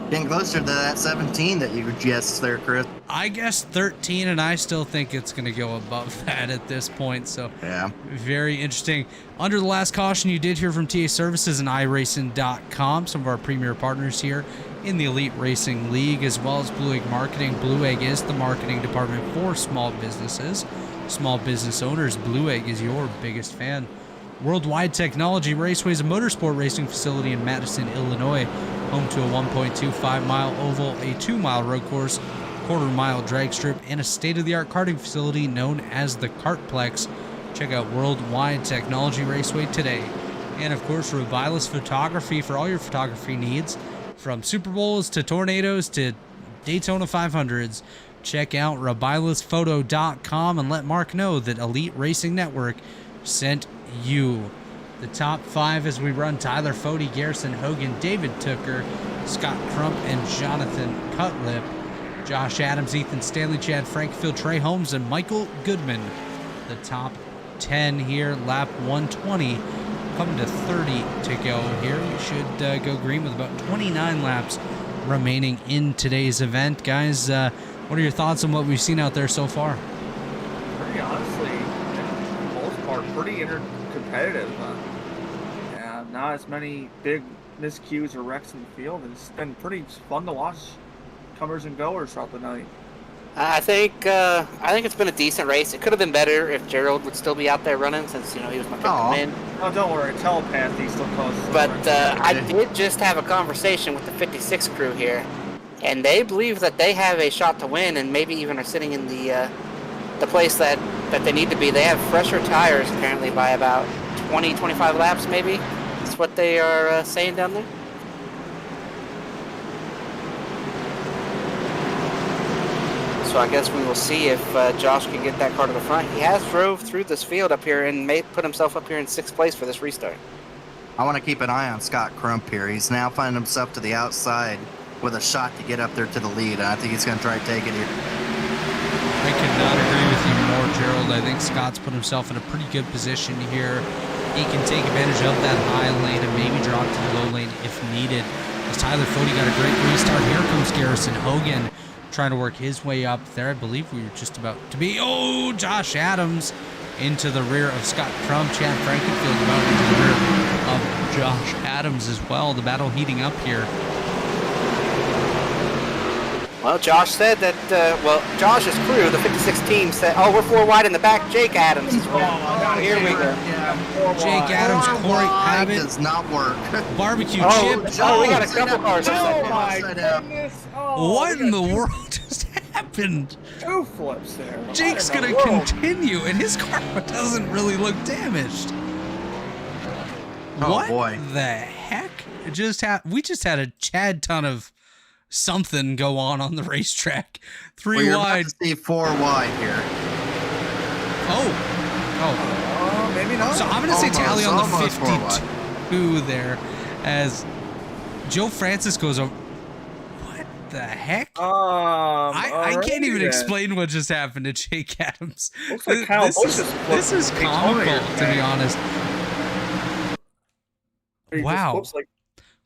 Speaker 4: getting closer to that 17 that you guessed there, Chris.
Speaker 1: I guessed 13, and I still think it's going to go above that at this point. So
Speaker 4: yeah,
Speaker 1: very interesting. Under the last caution, you did hear from TA Services and iRacing.com, some of our premier partners here in the Elite Racing League, as well as Blue Egg Marketing. Blue Egg is the marketing department for small businesses, small business owners. Blue Egg is your biggest fan. Worldwide Technology Raceways, a motorsport racing facility in Madison, Illinois, home to a 1.25-mile oval, a 2-mile road course, quarter-mile drag strip, and a state-of-the-art karting facility known as the Kartplex. Check out Worldwide Technology Raceway today. And of course, Rebilas Photography for all your photography needs, from Super Bowls to tornadoes to Daytona 500s. Check out rebilasphoto.com and let Mark know that Elite Racing Network sent you. The top 5 as we run: Tyler Foti, Garrison Hogan, David Tooker, Scott Crump, and Jonathan Cutlip. Josh Adams, Ethan Stanley, Chad Frankfield, Trey Holmes, and Michael Goodman. The top 10 here, lap 120. Coming to 30 to go here. We should go green with about 29 laps remaining in today's event. Guys, what are your thoughts on what we've seen out there so far?
Speaker 2: Pretty honestly, for the most part, pretty competitive. Yeah, not as many big miscues or wrecks in the field. It's been pretty fun to watch comers and goers throughout the night.
Speaker 3: I think it's been a decent race. It could have been better if Gerald would still be out there running, since he was my pick to win.
Speaker 2: Oh, don't worry, telepathy still close.
Speaker 3: But I did just have a conversation with the 56 crew here, and they believe that they have a shot to win, and maybe even are sitting in the place that they need to be. They have fresher tires apparently by about 20-25 laps, maybe. That's what they are saying down there. So I guess we will see if Josh can get that car to the front. He has drove through this field up here and put himself up here in 6th place for this restart.
Speaker 4: I want to keep an eye on Scott Crump here. He's now finding himself to the outside with a shot to get up there to the lead, and I think he's going to try to take it here.
Speaker 1: I could not agree with you more, Gerald. I think Scott's put himself in a pretty good position here. He can take advantage of that high lane and maybe drop to the low lane if needed. As Tyler Foti got a great restart. Here comes Garrison Hogan trying to work his way up there. I believe we were just about to be... Oh, Josh Adams into the rear of Scott Crump. Chad Frankenfield about into the rear of Josh Adams as well. The battle heating up here.
Speaker 3: Well, Josh said that, Josh's crew, the 56 team, said, oh, we're 4 wide in the back. Jake Adams as well. Oh, here we go.
Speaker 4: Yeah.
Speaker 1: Jake Adams, Corey Abbott.
Speaker 4: Does not work.
Speaker 1: Barbecue
Speaker 3: Oh,
Speaker 1: Chip.
Speaker 3: oh, we got a couple cars.
Speaker 2: Oh my goodness! Oh,
Speaker 1: What in the world just happened?
Speaker 2: 2 flips there.
Speaker 1: Jake's
Speaker 2: What in
Speaker 1: gonna
Speaker 2: the world?
Speaker 1: continue, and his car doesn't really look damaged.
Speaker 4: Oh,
Speaker 1: What
Speaker 4: boy.
Speaker 1: the heck? We just had a Chad ton of something go on the racetrack. 3
Speaker 4: Well, you're
Speaker 1: wide.
Speaker 4: about to see 4 wide here.
Speaker 1: Oh,
Speaker 2: maybe not.
Speaker 1: so I'm gonna say tally on the
Speaker 4: Almost 4 wide.
Speaker 1: 52 there, as Joe Francis goes over. What the heck? I can't even explain what just happened to Jake Adams.
Speaker 2: Looks like Kyle Busch just
Speaker 1: This is
Speaker 2: flipped
Speaker 1: comical,
Speaker 2: Victoria.
Speaker 1: to be honest.
Speaker 2: He just
Speaker 1: Wow.
Speaker 2: flips like-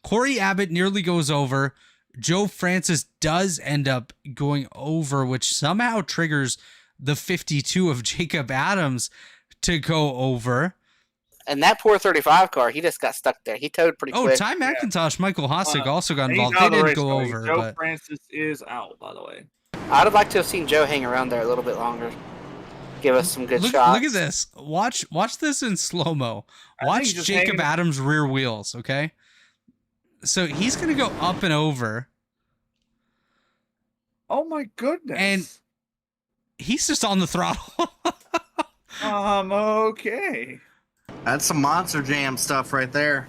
Speaker 1: Corey Abbott nearly goes over. Joe Francis does end up going over, which somehow triggers the 52 of Jacob Adams to go over.
Speaker 3: And that poor 35 car, he just got stuck there. He towed pretty
Speaker 1: Oh,
Speaker 3: quick.
Speaker 1: Ty McIntosh, Michael Hossack also got
Speaker 2: He's
Speaker 1: involved.
Speaker 2: out
Speaker 1: They
Speaker 2: of the
Speaker 1: didn't
Speaker 2: race,
Speaker 1: go
Speaker 2: buddy.
Speaker 1: over,
Speaker 2: Joe
Speaker 1: but
Speaker 2: Francis is out, by the way.
Speaker 3: I'd have liked to have seen Joe hang around there a little bit longer. Give us some good
Speaker 1: look
Speaker 3: shots.
Speaker 1: at this. Watch this in slow-mo.
Speaker 2: I think
Speaker 1: Watch
Speaker 2: he's just
Speaker 1: Jacob
Speaker 2: hanging-
Speaker 1: Adams' rear wheels, okay? So he's going to go up and over,
Speaker 2: Oh my goodness.
Speaker 1: and he's just on the throttle.
Speaker 2: Okay.
Speaker 4: That's some Monster Jam stuff right there.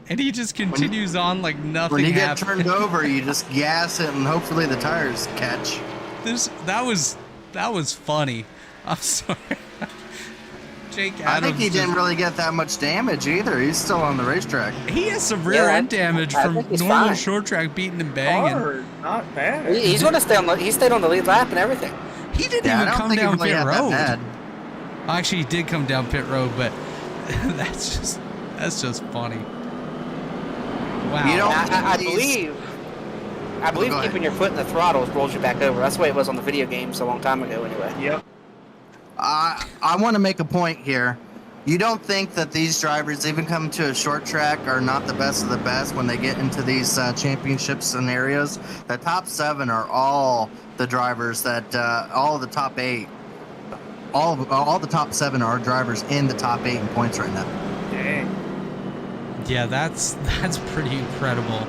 Speaker 1: And he just continues on like nothing
Speaker 4: When you get
Speaker 1: happened.
Speaker 4: turned over, you just gas it and hopefully the tires catch.
Speaker 1: That was funny. I'm sorry. Jake
Speaker 4: I
Speaker 1: Adams.
Speaker 4: think he didn't really get that much damage either. He's still on the racetrack.
Speaker 1: He has some rear end damage
Speaker 3: I
Speaker 1: from
Speaker 3: think he's
Speaker 1: normal
Speaker 3: fine.
Speaker 1: short track beating and banging.
Speaker 2: Hard, not bad.
Speaker 3: He's going to stay on the. He stayed on the lead lap and everything.
Speaker 1: He didn't
Speaker 4: Yeah, I
Speaker 1: even
Speaker 4: don't
Speaker 1: come
Speaker 4: think
Speaker 1: down
Speaker 4: he really
Speaker 1: pit
Speaker 4: had
Speaker 1: road.
Speaker 4: that bad.
Speaker 1: Actually, he did come down pit road, but that's just funny. Wow.
Speaker 4: You don't-
Speaker 3: I
Speaker 4: He's-
Speaker 3: believe
Speaker 4: go ahead.
Speaker 3: keeping your foot in the throttle rolls you back over. That's the way it was on the video games a long time ago, anyway.
Speaker 2: Yep.
Speaker 4: I want to make a point here. You don't think that these drivers, even coming to a short track, are not the best of the best when they get into these championship scenarios? The top 7 are all the drivers that, all of the top 8, all the top 7 are drivers in the top 8 in points right now.
Speaker 2: Dang.
Speaker 1: Yeah, that's pretty incredible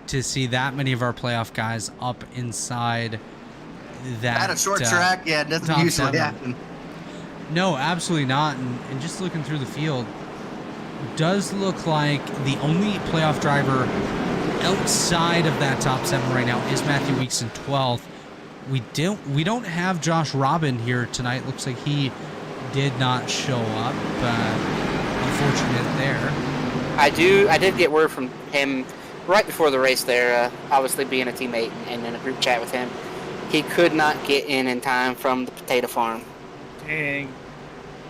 Speaker 1: to see that many of our playoff guys up inside that.
Speaker 4: At a short track, yeah, it doesn't
Speaker 1: top
Speaker 4: usually
Speaker 1: 7.
Speaker 4: happen.
Speaker 1: No, absolutely not. And just looking through the field, does look like the only playoff driver outside of that top 7 right now is Matthew Weeks in 12th. We don't have Josh Robin here tonight. Looks like he did not show up. Unfortunate there. I
Speaker 3: did get word from him right before the race there. Obviously being a teammate and in a group chat with him, he could not get in time from the potato farm.
Speaker 2: Dang.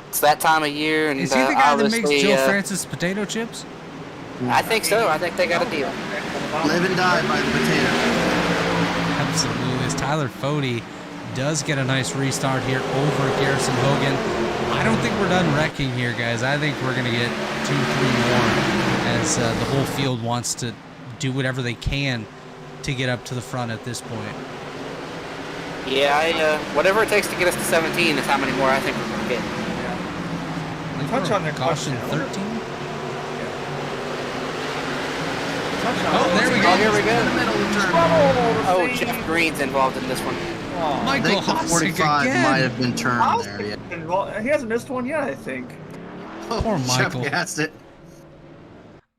Speaker 3: It's that time of year, and
Speaker 1: is he the guy that makes Jill
Speaker 3: uh,
Speaker 1: Francis potato chips?
Speaker 3: I think so. I think they got a deal.
Speaker 4: Live and die by the potato.
Speaker 1: Absolutely. As Tyler Foti does get a nice restart here over Garrison Hogan. I don't think we're done wrecking here, guys. I think we're going to get 2-3 more as the whole field wants to do whatever they can to get up to the front at this point.
Speaker 3: Yeah, whatever it takes to get us to 17 is how many more I think we're going to get.
Speaker 2: Touch on their
Speaker 1: caution 13.
Speaker 2: Yeah.
Speaker 1: Oh, there we go.
Speaker 3: Oh, here we go.
Speaker 4: In the middle of the turn.
Speaker 3: Oh, Jeff Green's involved in this one.
Speaker 2: Oh,
Speaker 4: I
Speaker 1: Michael
Speaker 4: think the
Speaker 1: Hosick
Speaker 4: 45
Speaker 1: again.
Speaker 4: might have been turned there. Yeah.
Speaker 2: Well, he hasn't missed one yet, I think.
Speaker 1: Poor Michael.
Speaker 4: Jeff gassed it.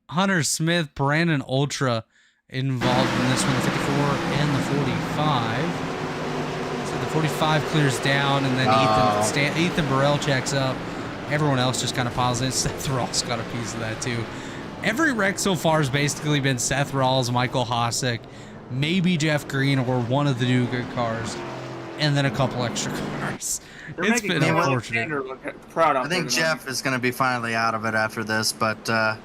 Speaker 1: Hunter Smith, Brandon Ultra involved in this one, the 54 and the 45. So the 45 clears down, and then Ethan Burrell checks up. Everyone else just kind of piles in. Seth Rawls got a piece of that too. Every wreck so far has basically been Seth Rawls, Michael Hosick, maybe Jeff Green, or one of the new good cars, and then a couple extra cars. It's been unfortunate.
Speaker 4: I think Jeff is going to be finally out of it after this, but I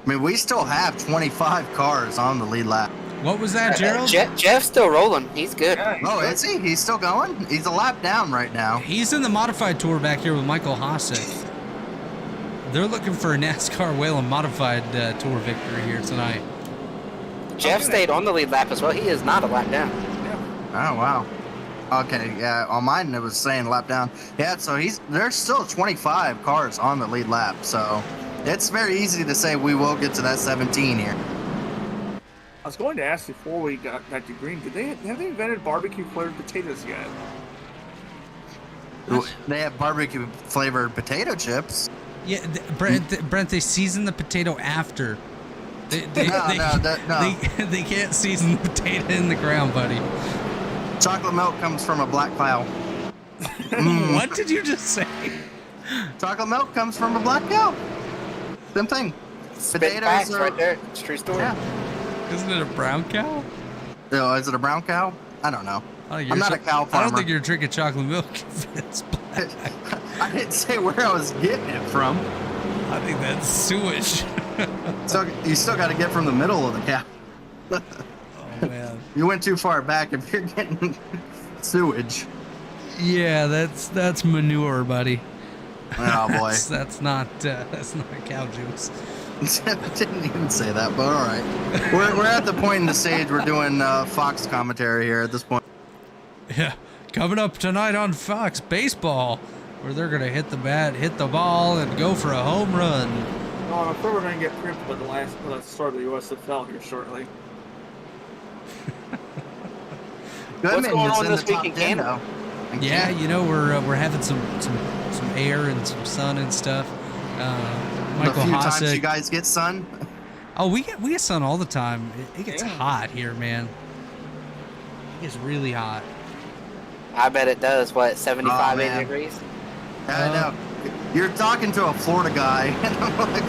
Speaker 4: mean, we still have 25 cars on the lead lap.
Speaker 1: What was that, Gerald?
Speaker 3: Jeff's still rolling. He's good.
Speaker 2: Yeah,
Speaker 4: Oh, is he? He's still going? He's a lap down right now.
Speaker 1: He's in the modified tour back here with Michael Hosick. They're looking for a NASCAR Whalen modified tour victory here tonight.
Speaker 3: Jeff stayed on the lead lap as well. He is not a lap down.
Speaker 4: Oh, wow. Okay, yeah, on mine it was saying lap down. Yeah, so there's still 25 cars on the lead lap, so it's very easy to say we will get to that 17 here.
Speaker 2: I was going to ask before we got back to Green, have they invented barbecue flavored potatoes yet?
Speaker 4: They have barbecue flavored potato chips.
Speaker 1: Yeah, Brent, they season the potato after. They can't season the potato in the ground, buddy.
Speaker 4: Chocolate milk comes from a black cow.
Speaker 1: What did you just say?
Speaker 4: Chocolate milk comes from a black cow. Same thing.
Speaker 3: Potatoes are right there. It's a true story.
Speaker 4: Yeah.
Speaker 1: Isn't it a brown cow?
Speaker 4: Oh, is it a brown cow? I don't know.
Speaker 1: I'm
Speaker 4: not a cow farmer.
Speaker 1: I don't think you're drinking chocolate milk if it's black.
Speaker 4: I didn't say where I was getting it from.
Speaker 1: I think that's sewage.
Speaker 4: So you still got to get from the middle of the cow.
Speaker 1: Oh man.
Speaker 4: You went too far back if you're getting sewage.
Speaker 1: Yeah, that's manure, buddy.
Speaker 4: Oh boy.
Speaker 1: that's not cow juice.
Speaker 4: I didn't even say that, but all right. We're at the point in the stage we're doing Fox commentary here at this point.
Speaker 1: Yeah, coming up tonight on Fox Baseball, where they're gonna hit the bat, hit the ball, and go for a home run.
Speaker 2: No, I'm afraid we're going to get crimped by the start of the USFL here shortly.
Speaker 3: What's going on this week in
Speaker 4: Canada?
Speaker 1: Yeah, you know we're having some air and some sun and stuff. Michael
Speaker 4: the few
Speaker 1: Hosick.
Speaker 4: times you guys get sun.
Speaker 1: Oh, we get sun all the time. It gets hot here, man. It gets really hot.
Speaker 3: I bet it does. What, 75, 80 degrees?
Speaker 4: I know. You're talking to a Florida guy, and I'm like,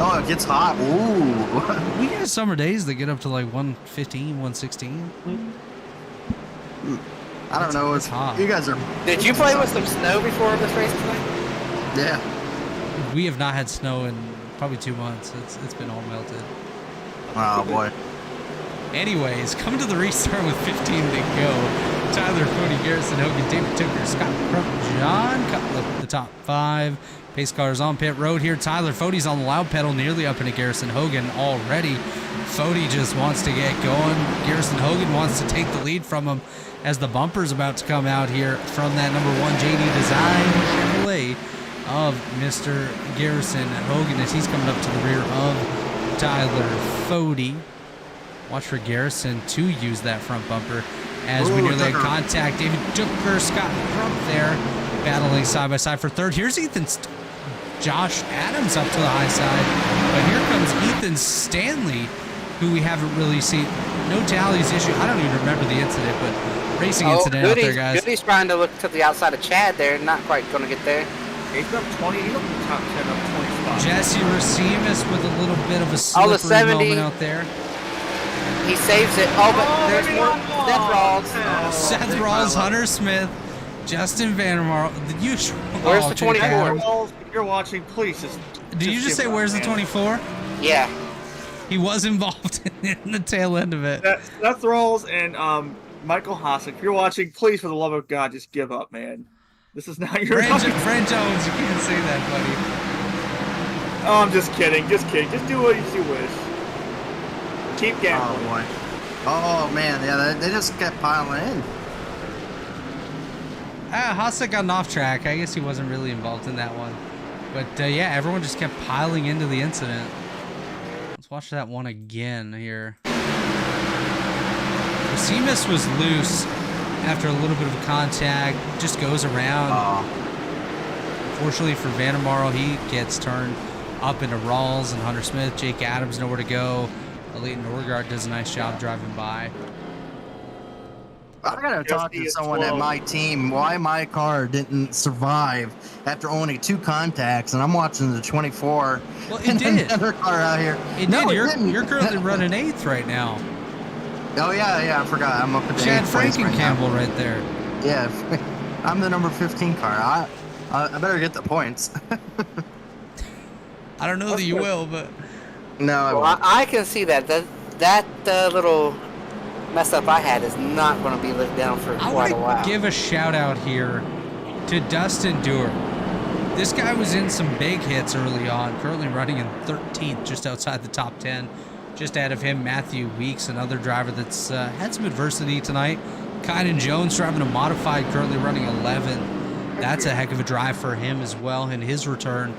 Speaker 4: oh, it gets hot. Ooh.
Speaker 1: We get summer days that get up to like 115, 116.
Speaker 4: I don't know. It's
Speaker 1: hot.
Speaker 4: You guys are.
Speaker 3: Did you play with some snow before this race tonight?
Speaker 4: Yeah.
Speaker 1: We have not had snow in probably 2 months. It's been all melted.
Speaker 4: Oh boy.
Speaker 1: Anyways, coming to the restart with 15 to go. Tyler Foti, Garrison Hogan, David Tucker, Scott Crump, John Cutlip, the top 5. Pace cars on pit road here. Tyler Foti's on the loud pedal, nearly up into Garrison Hogan already. Foti just wants to get going. Garrison Hogan wants to take the lead from him as the bumper's about to come out here from that number 1 JD Design Chevrolet of Mr. Garrison Hogan as he's coming up to the rear of Tyler Foti. Watch for Garrison to use that front bumper as we nearly had contact. David Tucker, Scott Crump there battling side by side for third. Here's Josh Adams up to the high side, but here comes Ethan Stanley, who we haven't really seen. No tallies issue. I don't even remember the incident, but racing incident out there, guys.
Speaker 3: Goody's trying to look to the outside of Chad there, not quite going to get there.
Speaker 2: He's up 20. He's up in the top 10 up 20 spots.
Speaker 1: Jesse Racimus with a little bit of a slippery moment out there.
Speaker 3: He saves it. Oh, but there's more. Seth
Speaker 1: Seth Rawls, Hunter Smith, Justin Vandermarl, the usual.
Speaker 3: Where's the 24?
Speaker 2: If you're watching, please just.
Speaker 1: Did you just say where's the 24?
Speaker 3: Yeah.
Speaker 1: He was involved in the tail end of it.
Speaker 2: Seth Rawls and Michael Hossack. If you're watching, please, for the love of God, just give up, man. This is not your.
Speaker 1: Fran Jones, you can't say that, buddy.
Speaker 2: Oh, I'm just kidding. Just kidding. Just do what you wish. Keep gambling.
Speaker 4: Oh boy. Oh man, yeah, they just kept piling in.
Speaker 1: Hossack got off track. I guess he wasn't really involved in that one. But yeah, everyone just kept piling into the incident. Let's watch that one again here. Racimus was loose after a little bit of contact. Just goes around. Unfortunately for Vandermarl, he gets turned up into Rawls and Hunter Smith. Jake Adams nowhere to go. Elite Norgard does a nice job driving by.
Speaker 4: I gotta talk to someone at my team why my car didn't survive after only 2 contacts, and I'm watching the 24.
Speaker 1: Well, it
Speaker 4: and
Speaker 1: did.
Speaker 4: Another car out here.
Speaker 1: It
Speaker 4: No,
Speaker 1: did.
Speaker 4: it didn't.
Speaker 1: You're currently running 8th right now.
Speaker 4: Oh yeah, I forgot. I'm up at the
Speaker 1: Chad
Speaker 4: 8th place right
Speaker 1: Frankencampbell
Speaker 4: now.
Speaker 1: right there.
Speaker 4: Yeah, I'm the number 15 car. I better get the points.
Speaker 1: I don't know that you will, but
Speaker 4: No, I
Speaker 3: Well,
Speaker 4: won't.
Speaker 3: I can see that. That little mess up I had is not going to be lived down for
Speaker 1: I
Speaker 3: quite a
Speaker 1: want
Speaker 3: while.
Speaker 1: to give a shout out here to Dustin Dewar. This guy was in some big hits early on, currently running in 13th, just outside the top 10. Just ahead of him, Matthew Weeks, another driver that's had some adversity tonight. Kynan Jones driving a modified, currently running 11. That's a heck of a drive for him as well in his return.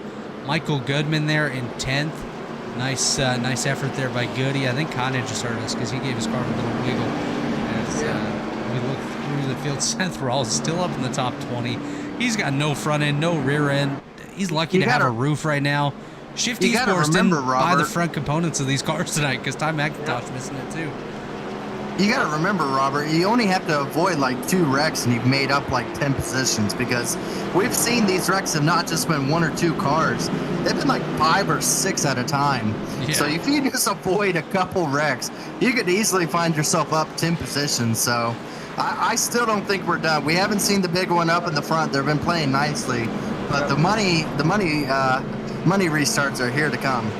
Speaker 1: Michael Goodman there in 10th. Nice effort there by Goody. I think Kynan just hurt us because he gave his car a little wiggle. As we look through the field, Seth Rawls still up in the top 20. He's got no front end, no rear end. He's lucky to have a roof right now. Shifty Sports didn't buy the front components of these cars tonight because Ty McIntosh missing it too.
Speaker 4: You got to remember, Robert, you only have to avoid like 2 wrecks and you've made up like 10 positions, because we've seen these wrecks have not just been 1 or 2 cars. They've been like 5 or 6 at a time.
Speaker 1: Yeah.
Speaker 4: So if you just avoid a couple wrecks, you could easily find yourself up 10 positions. So I still don't think we're done. We haven't seen the big one up in the front. They've been playing nicely, but the money restarts are here to come.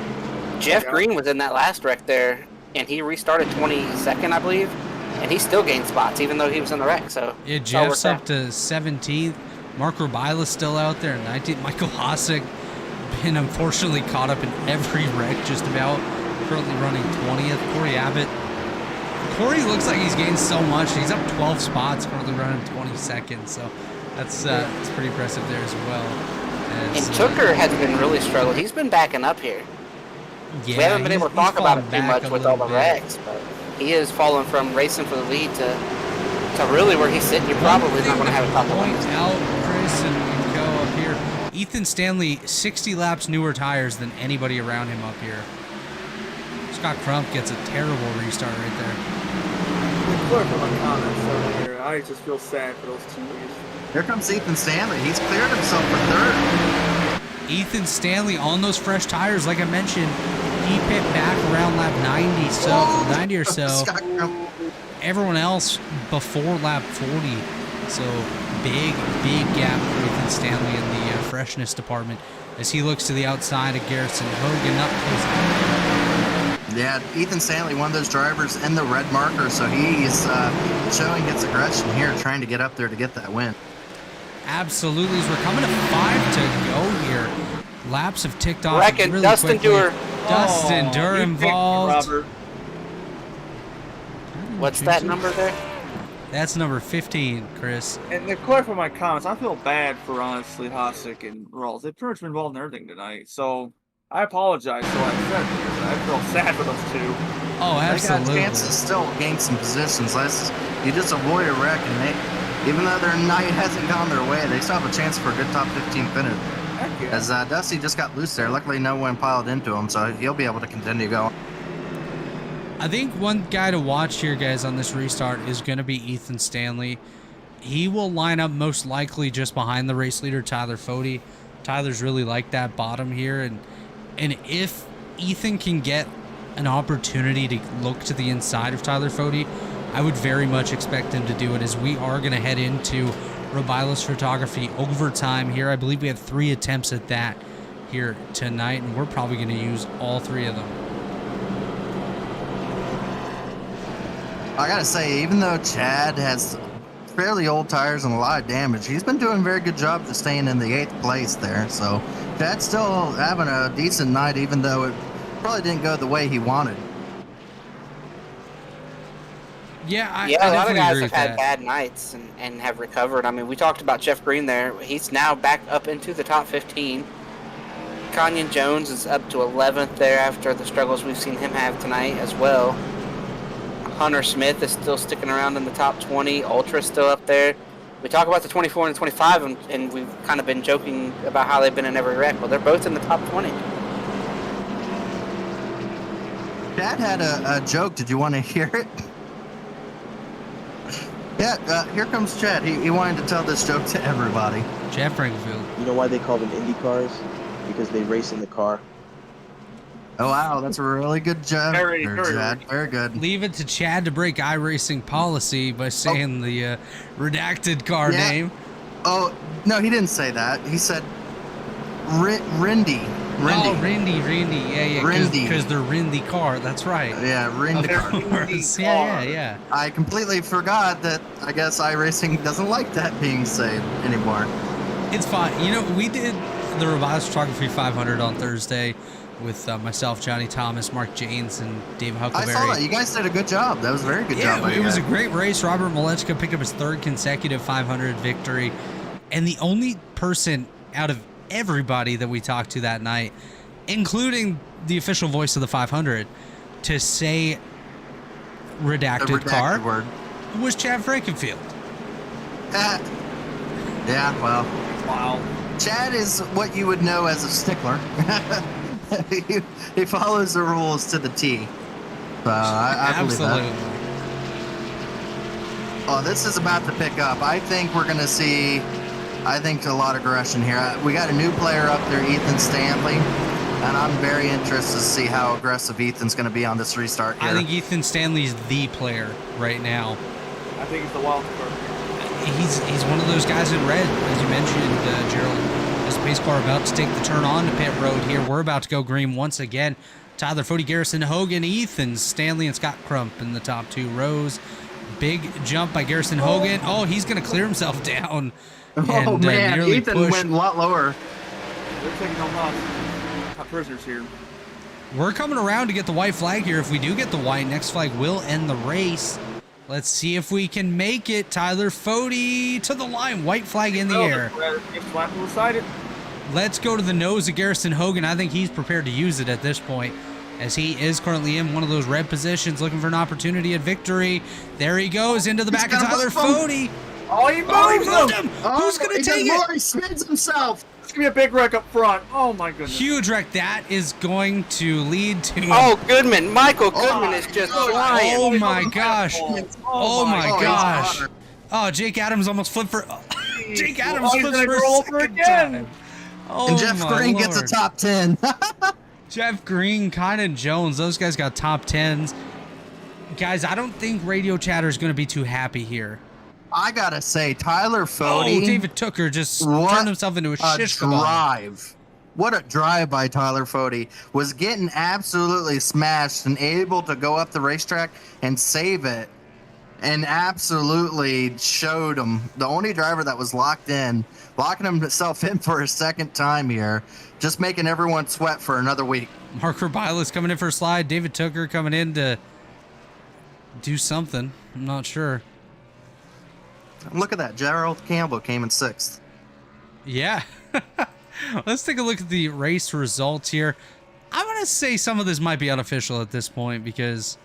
Speaker 3: Jeff Green was in that last wreck there, and he restarted 22nd, I believe, and he still gained spots even though he was in the wreck. So
Speaker 1: yeah, Jeff's up to 17th. Mark Rebilas still out there, 19th. Michael Hossack been unfortunately caught up in every wreck just about. Currently running 20th. Corey Abbott. Corey looks like he's gained so much. He's up 12 spots, currently running 22nd. So that's pretty impressive there as well.
Speaker 3: And Tooker has been really struggling. He's been backing up here.
Speaker 1: Yeah,
Speaker 3: We haven't been able to talk about it too
Speaker 1: fallen back
Speaker 3: much
Speaker 1: a
Speaker 3: with all the
Speaker 1: little bit.
Speaker 3: wrecks, but he is falling from racing for the lead to really where he's sitting. You're probably not going to have a couple
Speaker 1: point
Speaker 3: points.
Speaker 1: out, Chris, and go up here. Ethan Stanley, 60 laps newer tires than anybody around him up here. Scott Crump gets a terrible restart right there.
Speaker 2: Clear for my comments over here. I just feel sad for those teammates.
Speaker 4: Here comes Ethan Stanley. He's cleared himself for 3rd.
Speaker 1: Ethan Stanley on those fresh tires, like I mentioned, he pit back around lap 90 or so.
Speaker 4: Scott Crump.
Speaker 1: Everyone else before lap 40. So big gap for Ethan Stanley in the freshness department as he looks to the outside of Garrison Hogan up close.
Speaker 4: Yeah, Ethan Stanley, one of those drivers in the red marker, so he's showing his aggression here, trying to get up there to get that win.
Speaker 1: Absolutely, as we're coming to 5 to go here. Laps have ticked off
Speaker 3: Reckon
Speaker 1: really
Speaker 3: Dustin
Speaker 1: quickly.
Speaker 3: Dewar.
Speaker 1: Dustin Dewar
Speaker 2: you picked me,
Speaker 1: involved.
Speaker 2: Robert.
Speaker 3: What's that number there?
Speaker 1: That's number 15, Chris.
Speaker 2: And to clarify my comments, I feel bad for honestly Hossack and Rawls. They've pretty much been involved in everything tonight. So I apologize for what I said here. I feel sad for those 2.
Speaker 1: Oh,
Speaker 4: They got
Speaker 1: absolutely.
Speaker 4: chances to still gain some positions. You just avoid a wreck and Even though their night hasn't gone their way, they still have a chance for a good top 15 finish.
Speaker 2: Heck yeah.
Speaker 4: As Dusty just got loose there. Luckily, no one piled into him, so he'll be able to continue going.
Speaker 1: I think one guy to watch here, guys, on this restart is going to be Ethan Stanley. He will line up most likely just behind the race leader, Tyler Foti. Tyler's really like that bottom here, and if Ethan can get an opportunity to look to the inside of Tyler Foti, I would very much expect him to do it, as we are going to head into Rebilas photography overtime here. I believe we have 3 attempts at that here tonight, and we're probably going to use all 3 of them.
Speaker 4: I gotta say, even though Chad has fairly old tires and a lot of damage, he's been doing a very good job of staying in the 8th place there. So Chad's still having a decent night, even though it probably didn't go the way he wanted.
Speaker 1: Yeah, I
Speaker 3: a lot of
Speaker 1: definitely
Speaker 3: guys
Speaker 1: agree
Speaker 3: have
Speaker 1: with
Speaker 3: had
Speaker 1: that.
Speaker 3: bad nights and have recovered. I mean, we talked about Jeff Green there. He's now back up into the top 15. Kanyon Jones is up to 11th there after the struggles we've seen him have tonight as well. Hunter Smith is still sticking around in the top 20. Ultra's still up there. We talk about the 24 and the 25, and we've kind of been joking about how they've been in every wreck. Well, they're both in the top 20.
Speaker 4: Chad had a joke. Did you want to hear it? Yeah, here comes Chad. He wanted to tell this joke to everybody.
Speaker 1: Jeff Frankfield.
Speaker 6: You know why they call them Indy cars? Because they race in the car.
Speaker 4: Oh, wow, that's a really good joke.
Speaker 2: Very,
Speaker 4: there,
Speaker 2: very
Speaker 4: Chad.
Speaker 2: good.
Speaker 4: Very good.
Speaker 1: Leave it to Chad to break iRacing policy by saying the redacted car
Speaker 4: Yeah.
Speaker 1: name.
Speaker 4: Oh, no, he didn't say that. He said Rindy.
Speaker 1: Oh, Rindy. Yeah,
Speaker 4: Rindy.
Speaker 1: because they're Rindy car. That's right.
Speaker 4: Yeah, Rindy.
Speaker 1: Of course. Yeah.
Speaker 4: I completely forgot that I guess iRacing doesn't like that being said anymore.
Speaker 1: It's fine. You know, we did the Rebilas Photography 500 on Thursday with myself, Johnny Thomas, Mark Janes, and Dave Huckleberry.
Speaker 4: I saw that. You guys did a good job. That was a very good job.
Speaker 1: Yeah, it was a great race. Robert Malechka picked up his 3rd consecutive 500 victory. And the only person out of everybody that we talked to that night, including the official voice of the 500, to say redacted car
Speaker 4: word
Speaker 1: was Chad Frankenfield.
Speaker 4: Yeah, well,
Speaker 2: Wow.
Speaker 4: Chad is what you would know as a stickler. he follows the rules to the T. So I believe
Speaker 1: Absolutely.
Speaker 4: that. Oh, this is about to pick up. I think we're going to see, a lot of aggression here. We got a new player up there, Ethan Stanley, and I'm very interested to see how aggressive Ethan's going to be on this restart here.
Speaker 1: I think Ethan Stanley's the player right now.
Speaker 2: I think it's the wild card.
Speaker 1: He's one of those guys in red, as you mentioned, Gerald. As the pace car about to take the turn on to pit road here. We're about to go green once again. Tyler Foti, Garrison Hogan, Ethan Stanley, and Scott Crump in the top 2 rows. Big jump by Garrison Hogan. Oh, he's going to clear himself down.
Speaker 4: Oh, man,
Speaker 1: nearly
Speaker 4: Ethan
Speaker 1: push.
Speaker 4: went a lot lower.
Speaker 2: They're taking no loss. Top prisoners here.
Speaker 1: We're coming around to get the white flag here. If we do get the white, next flag will end the race. Let's see if we can make it. Tyler Foti to the line. White flag in the air.
Speaker 2: It's flat and decided.
Speaker 1: Let's go to the nose of Garrison Hogan. I think he's prepared to use it at this point, as he is currently in one of those red positions, looking for an opportunity at victory. There he goes into the back of Tyler Foti.
Speaker 2: Oh, he moved him!
Speaker 1: Who's going to take it?
Speaker 4: He spins himself.
Speaker 2: It's going to be a big wreck up front. Oh, my goodness.
Speaker 1: Huge wreck. That is going to lead to...
Speaker 3: Oh, Goodman. Michael Goodman is just flying.
Speaker 1: Oh my gosh. Oh my gosh.
Speaker 4: God.
Speaker 1: Oh, Jake Adams almost flipped for... Jake Adams
Speaker 2: he's
Speaker 1: flips
Speaker 2: gonna
Speaker 1: for a
Speaker 2: roll over
Speaker 1: second
Speaker 2: again.
Speaker 1: time. Oh,
Speaker 4: And Jeff
Speaker 1: my
Speaker 4: Green gets a
Speaker 1: Lord.
Speaker 4: top 10.
Speaker 1: Jeff Green, Kynan Jones, those guys got top 10s. Guys, I don't think Radio Chatter is going to be too happy here.
Speaker 4: I gotta say, Tyler
Speaker 1: Oh,
Speaker 4: Foti.
Speaker 1: David Tooker just
Speaker 4: What
Speaker 1: turned himself into a shish kebab.
Speaker 4: drive. What a drive by Tyler Foti. Was getting absolutely smashed and able to go up the racetrack and save it. And absolutely showed him. The only driver that was locking himself in for a 2nd time here. Just making everyone sweat for another week.
Speaker 1: Mark Rebilas coming in for a slide. David Tooker coming in to do something. I'm not sure.
Speaker 4: Look at that. Gerald Campbell came in 6th.
Speaker 1: Yeah. Let's take a look at the race results here. I'm going to say some of this might be unofficial at this point because,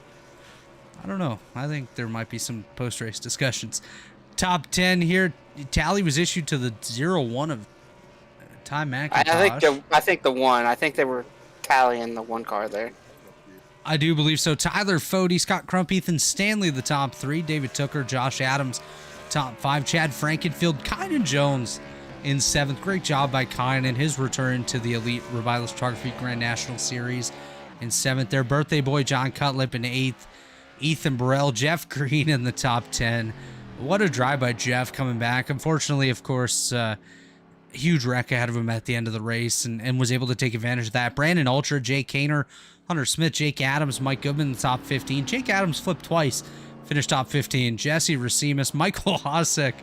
Speaker 1: I don't know. I think there might be some post-race discussions. Top 10 here. Tally was issued to the 0-1 of Ty McIntosh.
Speaker 3: I think the one. I think they were tallying the one car there.
Speaker 1: I do believe so. Tyler Foti, Scott Crump, Ethan Stanley, the top 3. David Tooker, Josh Adams, top 5. Chad Frankenfield, Kynan Jones in 7th. Great job by Kynan. His return to the Elite Rebilas Photography Grand National Series in 7th. Their birthday boy, John Cutlip, in 8th. Ethan Burrell, Jeff Green in the top 10. What a drive by Jeff coming back. Unfortunately, of course, huge wreck ahead of him at the end of the race and was able to take advantage of that. Brandon Ultra, Jake Kaner, Hunter Smith, Jake Adams, Mike Goodman in the top 15. Jake Adams flipped twice, finished top 15. Jesse Racimus, Michael Hosek,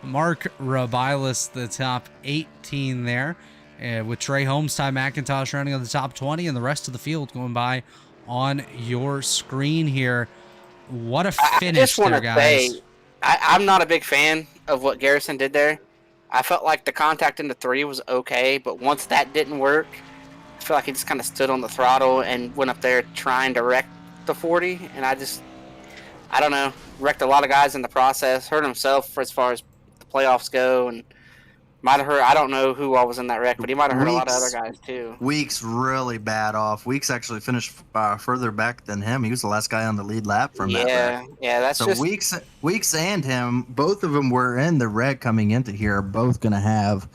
Speaker 1: Mark Rebilas, the top 18 there. With Trey Holmes, Ty McIntosh running on the top 20, and the rest of the field going by on your screen here. What a finish there, guys.
Speaker 3: Say, I'm not a big fan of what Garrison did there. I felt like the contact into 3 was okay, but once that didn't work, I feel like he just kind of stood on the throttle and went up there trying to wreck the 40, and I don't know, wrecked a lot of guys in the process, hurt himself for as far as the playoffs go, and might have hurt, I don't know who all was in that wreck, but he might have hurt a lot of other guys too.
Speaker 4: Weeks really bad off. Weeks actually finished further back than him. He was the last guy on the lead lap from that wreck.
Speaker 3: Yeah, that's
Speaker 4: so
Speaker 3: just...
Speaker 4: Weeks and him, both of them were in the wreck coming into here, both going to have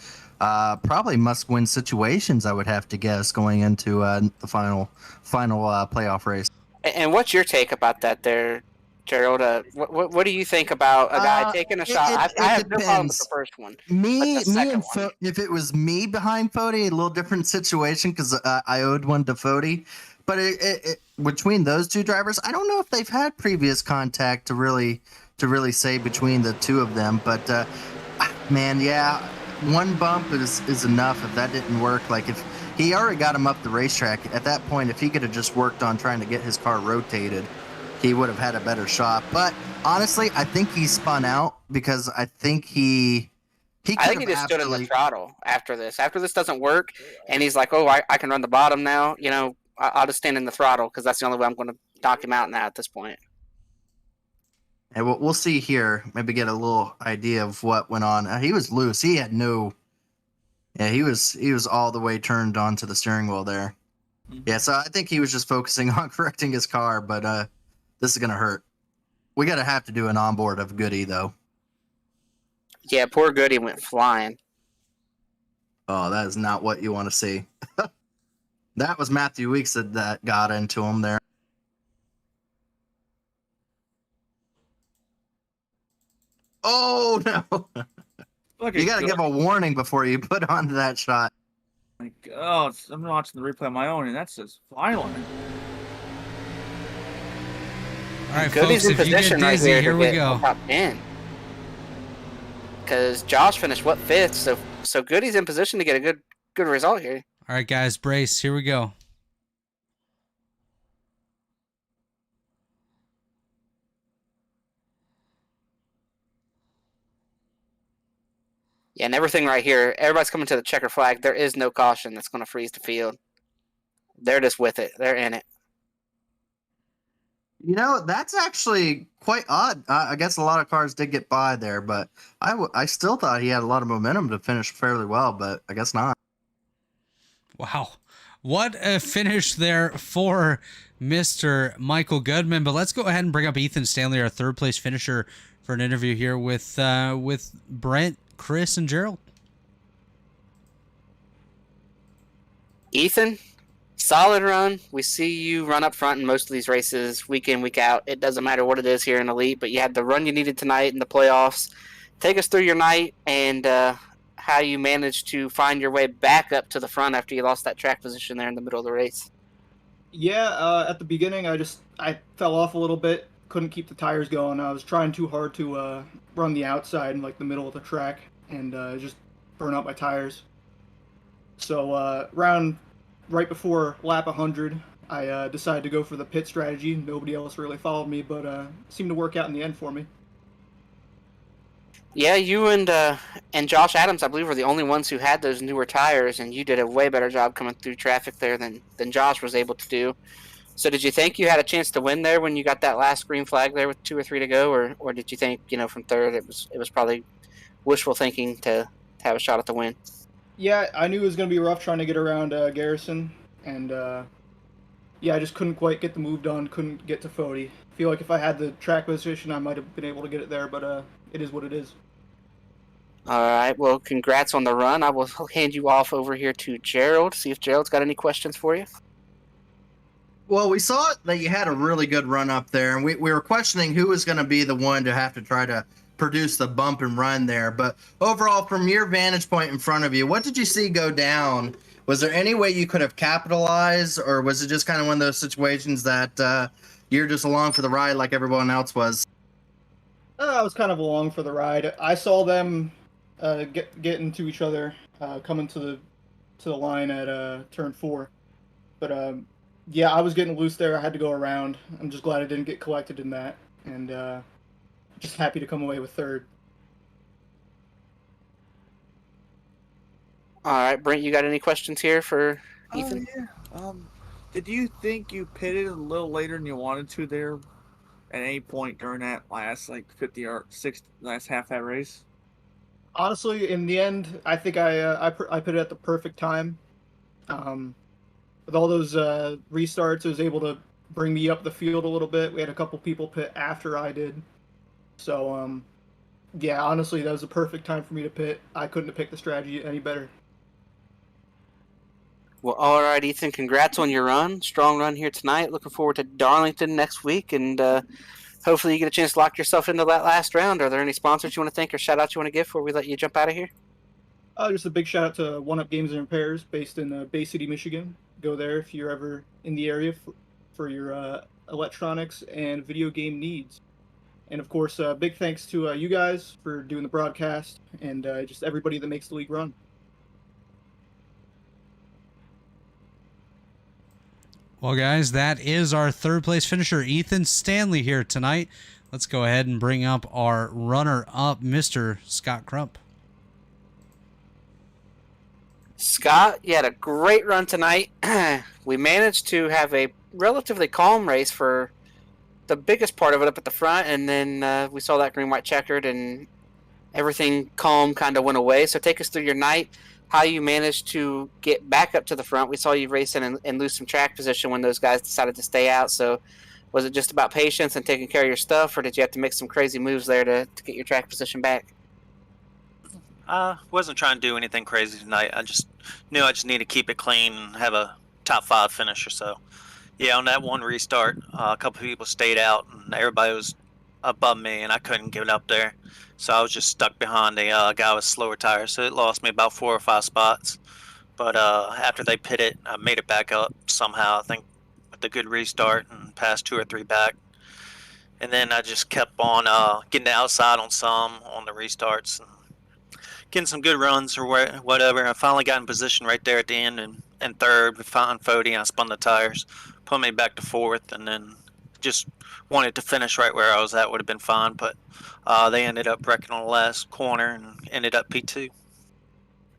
Speaker 4: probably must-win situations, I would have to guess, going into the final playoff race.
Speaker 3: And what's your take about that there, Gerald? What do you think about a guy taking a shot? I have no problem with the first one.
Speaker 4: If it was me behind Foti, a little different situation because I owed one to Foti. But between those two drivers, I don't know if they've had previous contact to really say between the two of them. But man, yeah, one bump is enough. If that didn't work, like if he already got him up the racetrack at that point, if he could have just worked on trying to get his car rotated, he would have had a better shot. But honestly, I think he spun out because I think he
Speaker 3: just stood in the throttle after this. After this doesn't work, and he's like, oh, I can run the bottom now. You know, I'll just stand in the throttle because that's the only way I'm going to knock him out now at this point.
Speaker 4: And we'll see here. Maybe get a little idea of what went on. He was loose. He had no. Yeah, he was all the way turned onto the steering wheel there. Yeah, so I think he was just focusing on correcting his car, but this is gonna hurt. We gotta have to do an onboard of Goody though.
Speaker 3: Yeah, poor Goody went flying.
Speaker 4: Oh, that is not what you want to see. That was Matthew Weeks that got into him there. Oh no! You gotta give a warning before you put on that shot.
Speaker 2: I'm watching the replay on my own, and that's just violent.
Speaker 1: All right, folks, if you get dizzy, here we go.
Speaker 3: Top 10. Because Josh finished, 5th? So Goody's in position to get a good result here.
Speaker 1: All right, guys, brace. Here we go.
Speaker 3: Yeah, and everything right here, everybody's coming to the checker flag. There is no caution that's going to freeze the field. They're just with it. They're in it.
Speaker 4: You know, that's actually quite odd. I guess a lot of cars did get by there, but I still thought he had a lot of momentum to finish fairly well, but I guess not.
Speaker 1: Wow. What a finish there for Mr. Michael Goodman. But let's go ahead and bring up Ethan Stanley, our third place finisher, for an interview here with Brent, Chris, and Gerald.
Speaker 3: Ethan, solid run. We see you run up front in most of these races, week in, week out. It doesn't matter what it is here in Elite, but you had the run you needed tonight in the playoffs. Take us through your night and how you managed to find your way back up to the front after you lost that track position there in the middle of the race.
Speaker 7: Yeah, at the beginning, I fell off a little bit. Couldn't keep the tires going. I was trying too hard to run the outside in like the middle of the track and just burn out my tires. So right before lap 100, I decided to go for the pit strategy. Nobody else really followed me, but seemed to work out in the end for me.
Speaker 3: Yeah, you and Josh Adams, I believe, were the only ones who had those newer tires, and you did a way better job coming through traffic there than Josh was able to do. So did you think you had a chance to win there when you got that last green flag there with 2 or 3 to go, or did you think, from third it was probably wishful thinking to have a shot at the win?
Speaker 7: Yeah, I knew it was going to be rough trying to get around Garrison, and yeah, I just couldn't quite get the move done, couldn't get to Foti. I feel like if I had the track position, I might have been able to get it there, but it is what it is.
Speaker 3: All right, well, congrats on the run. I will hand you off over here to Gerald, see if Gerald's got any questions for you.
Speaker 4: Well, we saw that you had a really good run up there, and we were questioning who was going to be the one to have to try to produce the bump and run there. But overall, from your vantage point in front of you, what did you see go down? Was there any way you could have capitalized, or was it just kind of one of those situations that you're just along for the ride like everyone else was?
Speaker 7: I was kind of along for the ride. I saw them get into each other coming to the line at turn 4, but yeah, I was getting loose there. I had to go around. I'm just glad I didn't get collected in that, and just happy to come away with third.
Speaker 3: All right, Brent, you got any questions here for Ethan?
Speaker 2: Yeah. Did you think you pitted a little later than you wanted to there at any point during that last 50 or 60 last half that race?
Speaker 7: Honestly, in the end, I think I put it at the perfect time. With all those restarts, it was able to bring me up the field a little bit. We had a couple people pit after I did. So, yeah, honestly, that was the perfect time for me to pit. I couldn't have picked the strategy any better.
Speaker 3: Well, all right, Ethan, congrats on your run. Strong run here tonight. Looking forward to Darlington next week, and hopefully you get a chance to lock yourself into that last round. Are there any sponsors you want to thank or shout-outs you want to give before we let you jump out of here?
Speaker 7: Just a big shout out to One Up Games and Repairs, based in Bay City, Michigan. Go there if you're ever in the area for your electronics and video game needs. And of course, big thanks to you guys for doing the broadcast, and just everybody that makes the league run.
Speaker 1: Well, guys, that is our third place finisher, Ethan Stanley, here tonight. Let's go ahead and bring up our runner-up, Mr. Scott Crump.
Speaker 3: Scott, you had a great run tonight. We managed to have a relatively calm race for the biggest part of it up at the front, and then we saw that green-white checkered, and everything calm kind of went away. So take us through your night, how you managed to get back up to the front. We saw you racing and lose some track position when those guys decided to stay out. So was it just about patience and taking care of your stuff, or did you have to make some crazy moves there to get your track position back?
Speaker 8: Wasn't trying to do anything crazy tonight. I just knew I just need to keep it clean and have a top 5 finish or so. Yeah, on that one restart, a couple people stayed out and everybody was above me, and I couldn't get up there. So I was just stuck behind a guy with slower tires. So it lost me about 4 or 5 spots. But after they pitted, I made it back up somehow, I think, with a good restart and passed 2 or 3 back. And then I just kept on getting the outside on some on the restarts and getting some good runs or whatever. I finally got in position right there at the end and third. We found Foti, and I spun the tires, put me back to 4th, and then just wanted to finish right where I was at. Would have been fine, but they ended up wrecking on the last corner and ended up P2.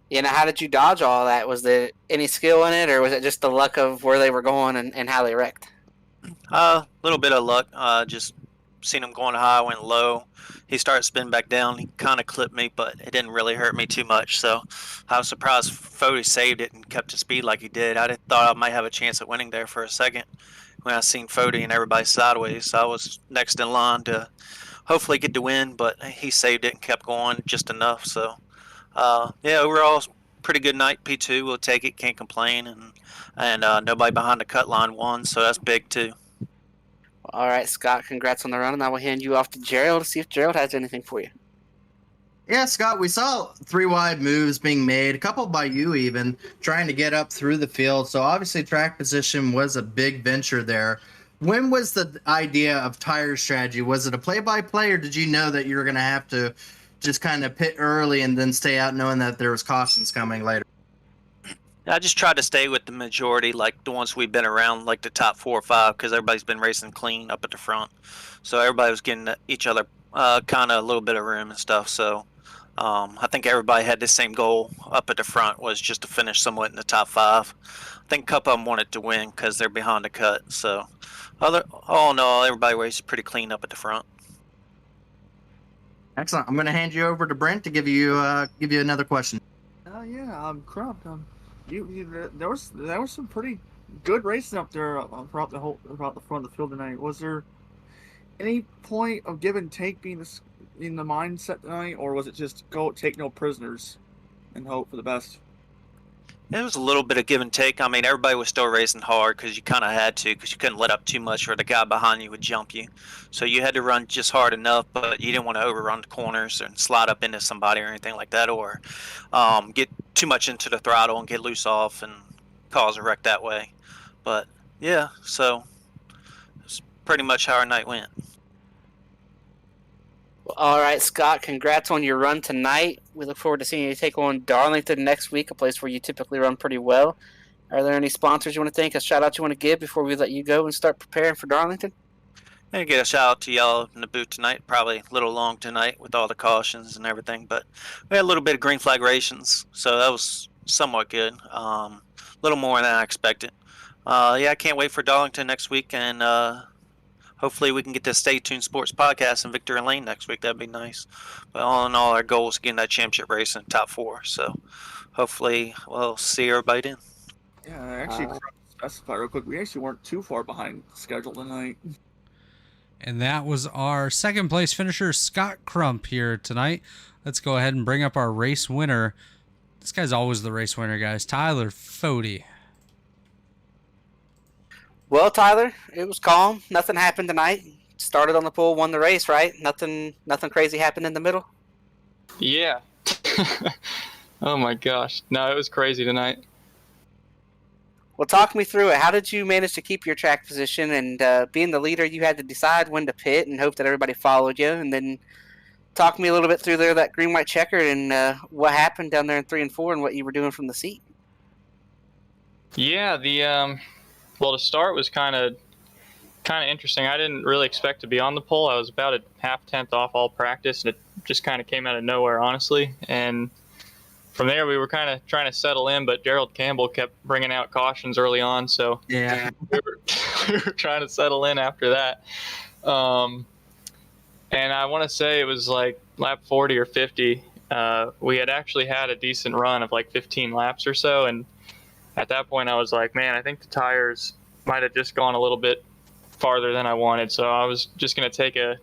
Speaker 3: Yeah, now how did you dodge all that? Was there any skill in it, or was it just the luck of where they were going and how they wrecked?
Speaker 8: A little bit of luck. Just seen him going high, went low. He started spinning back down. He kind of clipped me, but it didn't really hurt me too much. So I was surprised Foti saved it and kept his speed like he did. I thought I might have a chance at winning there for a second when I seen Foti and everybody sideways. So I was next in line to hopefully get the win, but he saved it and kept going just enough. So yeah, overall, pretty good night. P2, we'll take it, can't complain, and nobody behind the cut line won, so that's big too.
Speaker 3: All right, Scott, congrats on the run, and I will hand you off to Gerald to see if Gerald has anything for you.
Speaker 4: Yeah, Scott, we saw 3 wide moves being made, a couple by you even, trying to get up through the field. So obviously track position was a big venture there. When was the idea of tire strategy? Was it a play-by-play, or did you know that you were going to have to just kind of pit early and then stay out knowing that there was cautions coming later?
Speaker 8: I just tried to stay with the majority, like the ones we've been around, like the top 4 or 5, because everybody's been racing clean up at the front. So everybody was getting each other kind of a little bit of room and stuff. So I think everybody had the same goal up at the front, was just to finish somewhat in the top 5. I think a couple of them wanted to win because they're behind the cut. So, all in all, everybody raced pretty clean up at the front.
Speaker 4: Excellent. I'm going to hand you over to Brent to give you another question.
Speaker 2: Yeah, Crump. There was some pretty good racing up there throughout the front of the field tonight. Was there any point of give and take being in the mindset tonight, or was it just go take no prisoners and hope for the best?
Speaker 8: It was a little bit of give and take. I mean, everybody was still racing hard because you kind of had to, because you couldn't let up too much or the guy behind you would jump you. So you had to run just hard enough, but you didn't want to overrun the corners and slide up into somebody or anything like that, or get too much into the throttle and get loose off and cause a wreck that way. But yeah, so it's pretty much how our night went.
Speaker 3: All right, Scott, congrats on your run tonight. We look forward to seeing you take on Darlington next week, a place where you typically run pretty well. Are there any sponsors you want to thank, a shout-out you want to give before we let you go and start preparing for Darlington?
Speaker 8: And get a shout-out to y'all in the booth tonight. Probably a little long tonight with all the cautions and everything, but we had a little bit of green flag rations, so that was somewhat good. A little more than I expected. Yeah, I can't wait for Darlington next week, and hopefully we can get to Stay Tuned Sports Podcast in Victor and Lane next week. That'd be nice. But all in all, our goal is getting that championship race in the top 4. So hopefully we'll see everybody then.
Speaker 2: Yeah, I actually specify real quick. We actually weren't too far behind schedule tonight.
Speaker 1: And that was our second place finisher, Scott Crump, here tonight. Let's go ahead and bring up our race winner. This guy's always the race winner, guys. Tyler Foti.
Speaker 3: Well, Tyler, it was calm. Nothing happened tonight. Started on the pole, won the race, right? Nothing crazy happened in the middle?
Speaker 9: Yeah. Oh my gosh. No, it was crazy tonight.
Speaker 3: Well, talk me through it. How did you manage to keep your track position? And being the leader, you had to decide when to pit and hope that everybody followed you. And then talk me a little bit through there, that green-white checkered, and what happened down there in 3 and 4 and what you were doing from the seat.
Speaker 9: Yeah, well, the start was kind of interesting. I didn't really expect to be on the pole. I was about a half-tenth off all practice, and it just kind of came out of nowhere, honestly. And from there, we were kind of trying to settle in, but Gerald Campbell kept bringing out cautions early on, so
Speaker 4: Yeah.
Speaker 9: we were trying to settle in after that. And I want to say it was like lap 40 or 50. We had actually had a decent run of like 15 laps or so, and at that point I was like, man, I think the tires might have just gone a little bit farther than I wanted. So I was just going to take a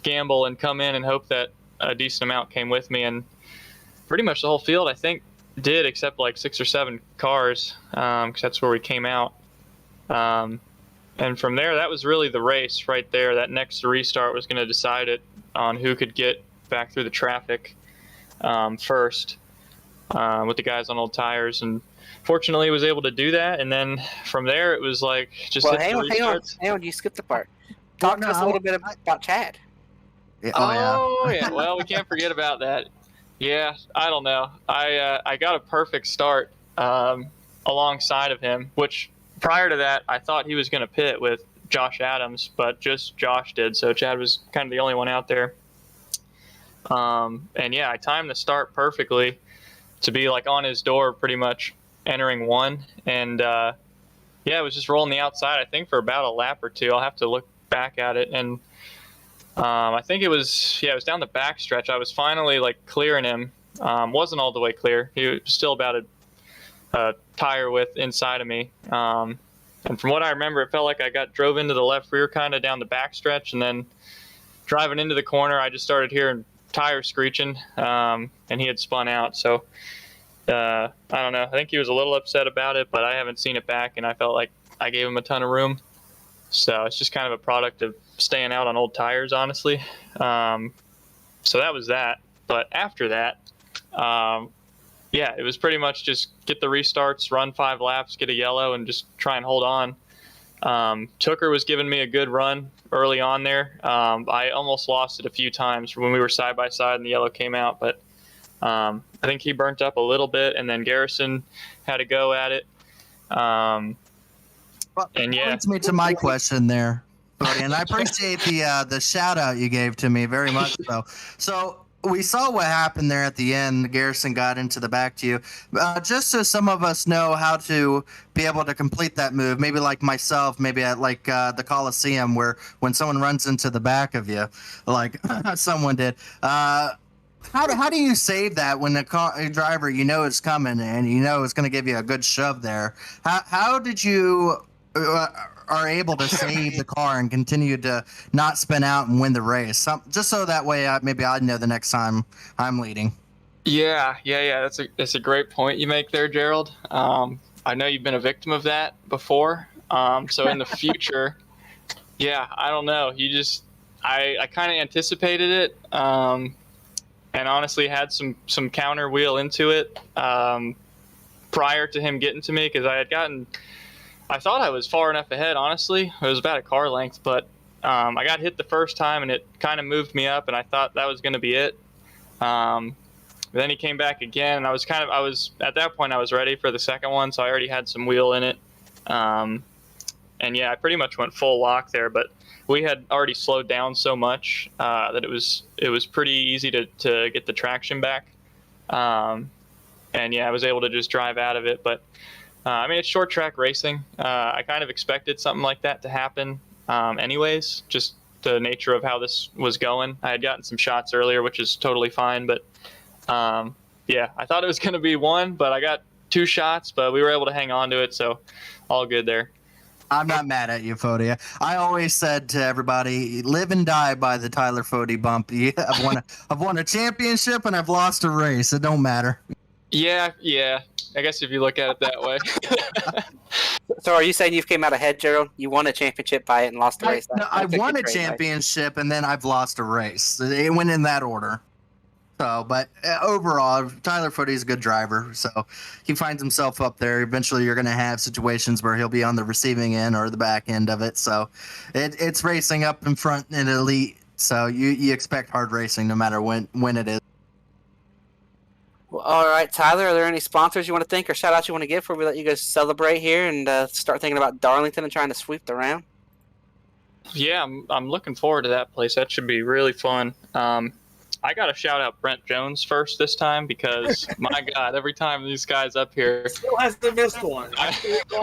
Speaker 9: gamble and come in and hope that a decent amount came with me. And pretty much the whole field, I think, did, except like 6 or 7 cars, because that's where we came out. And from there, that was really the race right there. That next restart was going to decide it on who could get back through the traffic first with the guys on old tires. And fortunately, was able to do that. And then from there, it was like just
Speaker 3: hang on, you skipped the part. Talk to us a little bit about Chad.
Speaker 4: Yeah,
Speaker 9: Oh, yeah. Well, we can't forget about that. Yeah, I don't know. I got a perfect start alongside of him, which prior to that, I thought he was going to pit with Josh Adams, but just Josh did. So Chad was kind of the only one out there. And yeah, I timed the start perfectly to be like on his door pretty much entering 1. And yeah, it was just rolling the outside, I think, for about a lap or 2. I'll have to look back at it. And I think it was down the back stretch. I was finally like clearing him. Wasn't all the way clear. He was still about a tire width inside of me. And from what I remember, it felt like I drove into the left rear kind of down the back stretch, and then driving into the corner, I just started hearing tires screeching, and he had spun out. So I don't know. I think he was a little upset about it, but I haven't seen it back, and I felt like I gave him a ton of room. So it's just kind of a product of staying out on old tires, honestly. So that was that. But after that, yeah, it was pretty much just get the restarts, run 5 laps, get a yellow, and just try and hold on. Tooker was giving me a good run early on there. I almost lost it a few times when we were side by side and the yellow came out, but I think he burnt up a little bit, and then Garrison had a go at it.
Speaker 4: Well,
Speaker 9: and
Speaker 4: that
Speaker 9: yeah,
Speaker 4: leads me to my question there, Cody, and I appreciate the shout out you gave to me very much. So we saw what happened there at the end. Garrison got into the back to you. Just so some of us know how to be able to complete that move, maybe like myself, maybe at the Coliseum, where when someone runs into the back of you, like someone did. How do you save that when the driver is coming and it's going to give you a good shove there? How did you are able to save the car and continue to not spin out and win the race? Just so that way maybe I'd know the next time I'm leading.
Speaker 9: Yeah. That's a great point you make there, Gerald. I know you've been a victim of that before. So in the future, yeah, I don't know. I kind of anticipated it. And honestly had some counter wheel into it prior to him getting to me, because I thought I was far enough ahead, honestly. It was about a car length, but I got hit the first time and it kind of moved me up, and I thought that was going to be it. But then he came back again, and I was at that point I was ready for the second one, so I already had some wheel in it. And yeah, I pretty much went full lock there, but we had already slowed down so much that it was pretty easy to get the traction back. And yeah, I was able to just drive out of it. But I mean, it's short track racing. I kind of expected something like that to happen anyways, just the nature of how this was going. I had gotten some shots earlier, which is totally fine. But yeah, I thought it was going to be one, but I got 2 shots, but we were able to hang on to it. So all good there.
Speaker 4: I'm not mad at you, Foti. I always said to everybody, live and die by the Tyler Foti bump. Yeah, I've won a championship and I've lost a race. It don't matter.
Speaker 9: Yeah. I guess if you look at it that way.
Speaker 3: So are you saying you came out ahead, Gerald? You won a championship by it and lost a race?
Speaker 4: I won a championship and then I've lost a race. It went in that order. So, but overall, Tyler Foti is a good driver, so he finds himself up there. Eventually, you're going to have situations where he'll be on the receiving end or the back end of it. So, it's racing up in front in elite. So you expect hard racing no matter when it is.
Speaker 3: Well, all right, Tyler, are there any sponsors you want to thank or shout outs you want to give before we let you guys celebrate here and start thinking about Darlington and trying to sweep the round?
Speaker 9: Yeah, I'm looking forward to that place. That should be really fun. I got to shout out Brent Jones first this time because, my God, every time these guys up here.
Speaker 2: Still hasn't missed one. Still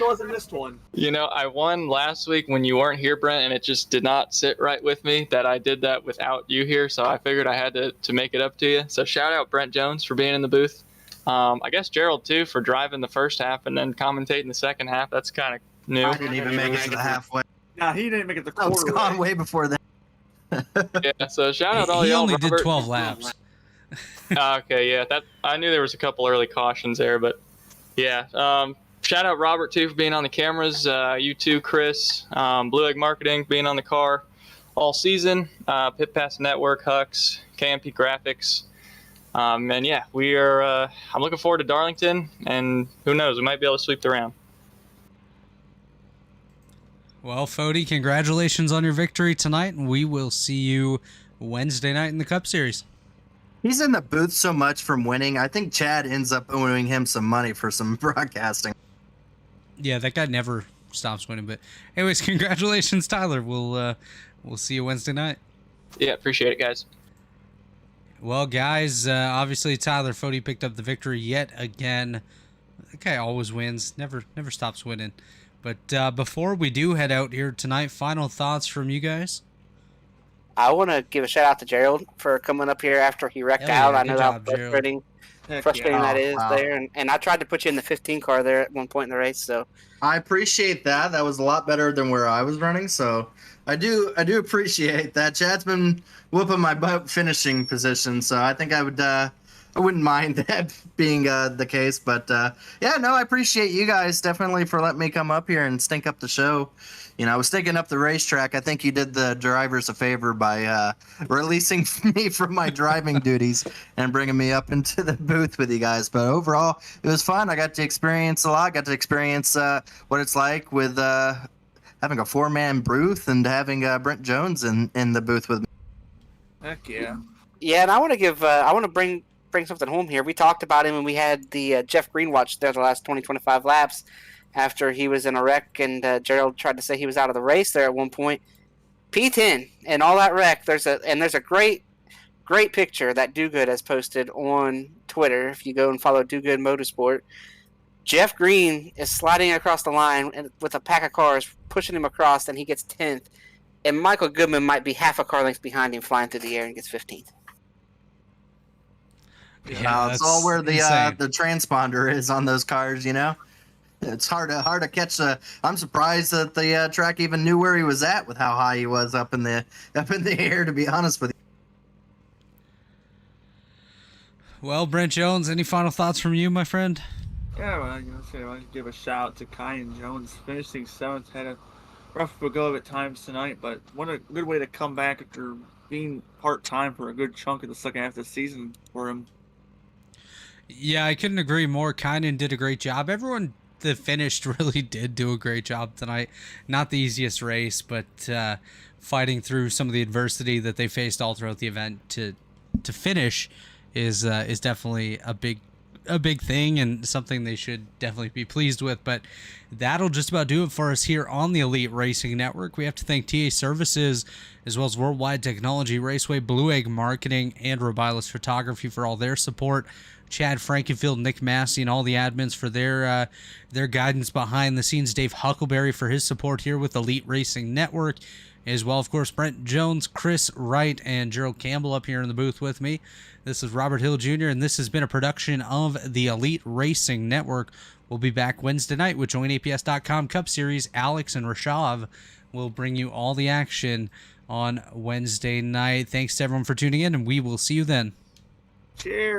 Speaker 2: hasn't missed one.
Speaker 9: You know, I won last week when you weren't here, Brent, and it just did not sit right with me that I did that without you here. So I figured I had to make it up to you. So shout out Brent Jones for being in the booth. I guess Gerald, too, for driving the first half and then commentating the second half. That's kind of new.
Speaker 4: I didn't even make it to the halfway.
Speaker 2: Nah, he didn't make it the
Speaker 4: I was
Speaker 2: quarter.
Speaker 4: gone way before that.
Speaker 9: Yeah, so shout out all
Speaker 1: He
Speaker 9: y'all.
Speaker 1: only
Speaker 9: Robert.
Speaker 1: did 12 laps.
Speaker 9: Okay, yeah, that I knew there was a couple early cautions there, but yeah. Shout out Robert too for being on the cameras. You too, Chris. Blue Egg Marketing being on the car all season. Pit Pass Network, Hux, KMP Graphics, and yeah, we are. I'm looking forward to Darlington, and who knows, we might be able to sweep the round.
Speaker 1: Well, Foti, congratulations on your victory tonight, and we will see you Wednesday night in the Cup Series.
Speaker 4: He's in the booth so much from winning. I think Chad ends up owing him some money for some broadcasting.
Speaker 1: Yeah, that guy never stops winning. But anyways, congratulations, Tyler. We'll see you Wednesday night.
Speaker 9: Yeah, appreciate it, guys.
Speaker 1: Well, guys, obviously Tyler Foti picked up the victory yet again. That guy always wins, never stops winning. But before we do head out here tonight, final thoughts from you guys?
Speaker 3: I want to give a shout out to Gerald for coming up here after he wrecked
Speaker 1: Hell
Speaker 3: out.
Speaker 1: yeah,
Speaker 3: I
Speaker 1: good
Speaker 3: know
Speaker 1: job,
Speaker 3: how frustrating that is there. And I tried to put you in the 15 car there at one point in the race. So
Speaker 4: I appreciate that. That was a lot better than where I was running. So I do appreciate that. Chad's been whooping my butt finishing position. So I think I wouldn't mind that being the case. But yeah, no, I appreciate you guys definitely for letting me come up here and stink up the show. You know, I was stinking up the racetrack. I think you did the drivers a favor by releasing me from my driving duties and bringing me up into the booth with you guys. But overall, it was fun. I got to experience a lot. I got to experience what it's like with having a 4-man booth and having Brent Jones in the booth with me.
Speaker 2: Heck yeah.
Speaker 3: yeah, and I want to bring something home here. We talked about him when we had the Jeff Green watch there the last 25 laps after he was in a wreck, and Gerald tried to say he was out of the race there at one point. P10 and all that wreck. There's a great great picture that Do Good has posted on Twitter. If you go and follow Do Good Motorsport, Jeff Green is sliding across the line with a pack of cars pushing him across, and he gets 10th. And Michael Goodman might be half a car length behind him, flying through the air, and gets 15th.
Speaker 4: Yeah, it's all where the transponder is on those cars. You know, it's hard to catch. I'm surprised that the track even knew where he was at with how high he was up in the air. To be honest with you.
Speaker 1: Well, Brent Jones, any final thoughts from you, my friend?
Speaker 2: Yeah, well, I want to give a shout out to Kyan Jones, finishing 7th. Had a rough go of at times tonight, but what a good way to come back after being part-time for a good chunk of the second half of the season for him.
Speaker 1: Yeah, I couldn't agree more. Kynan did a great job. Everyone that finished really did do a great job tonight. Not the easiest race, but fighting through some of the adversity that they faced all throughout the event to finish is definitely a big thing and something they should definitely be pleased with. But that'll just about do it for us here on the Elite Racing Network. We have to thank TA Services as well as Worldwide Technology, Raceway, Blue Egg Marketing, and Rebilas Photography for all their support. Chad Frankenfield, Nick Massey, and all the admins for their guidance behind the scenes. Dave Huckleberry for his support here with Elite Racing Network. As well, of course, Brent Jones, Chris Wright, and Gerald Campbell up here in the booth with me. This is Robert Hill Jr., and this has been a production of the Elite Racing Network. We'll be back Wednesday night with JoinAPS.com Cup Series. Alex and Rashav will bring you all the action on Wednesday night. Thanks to everyone for tuning in, and we will see you then.
Speaker 2: Cheers.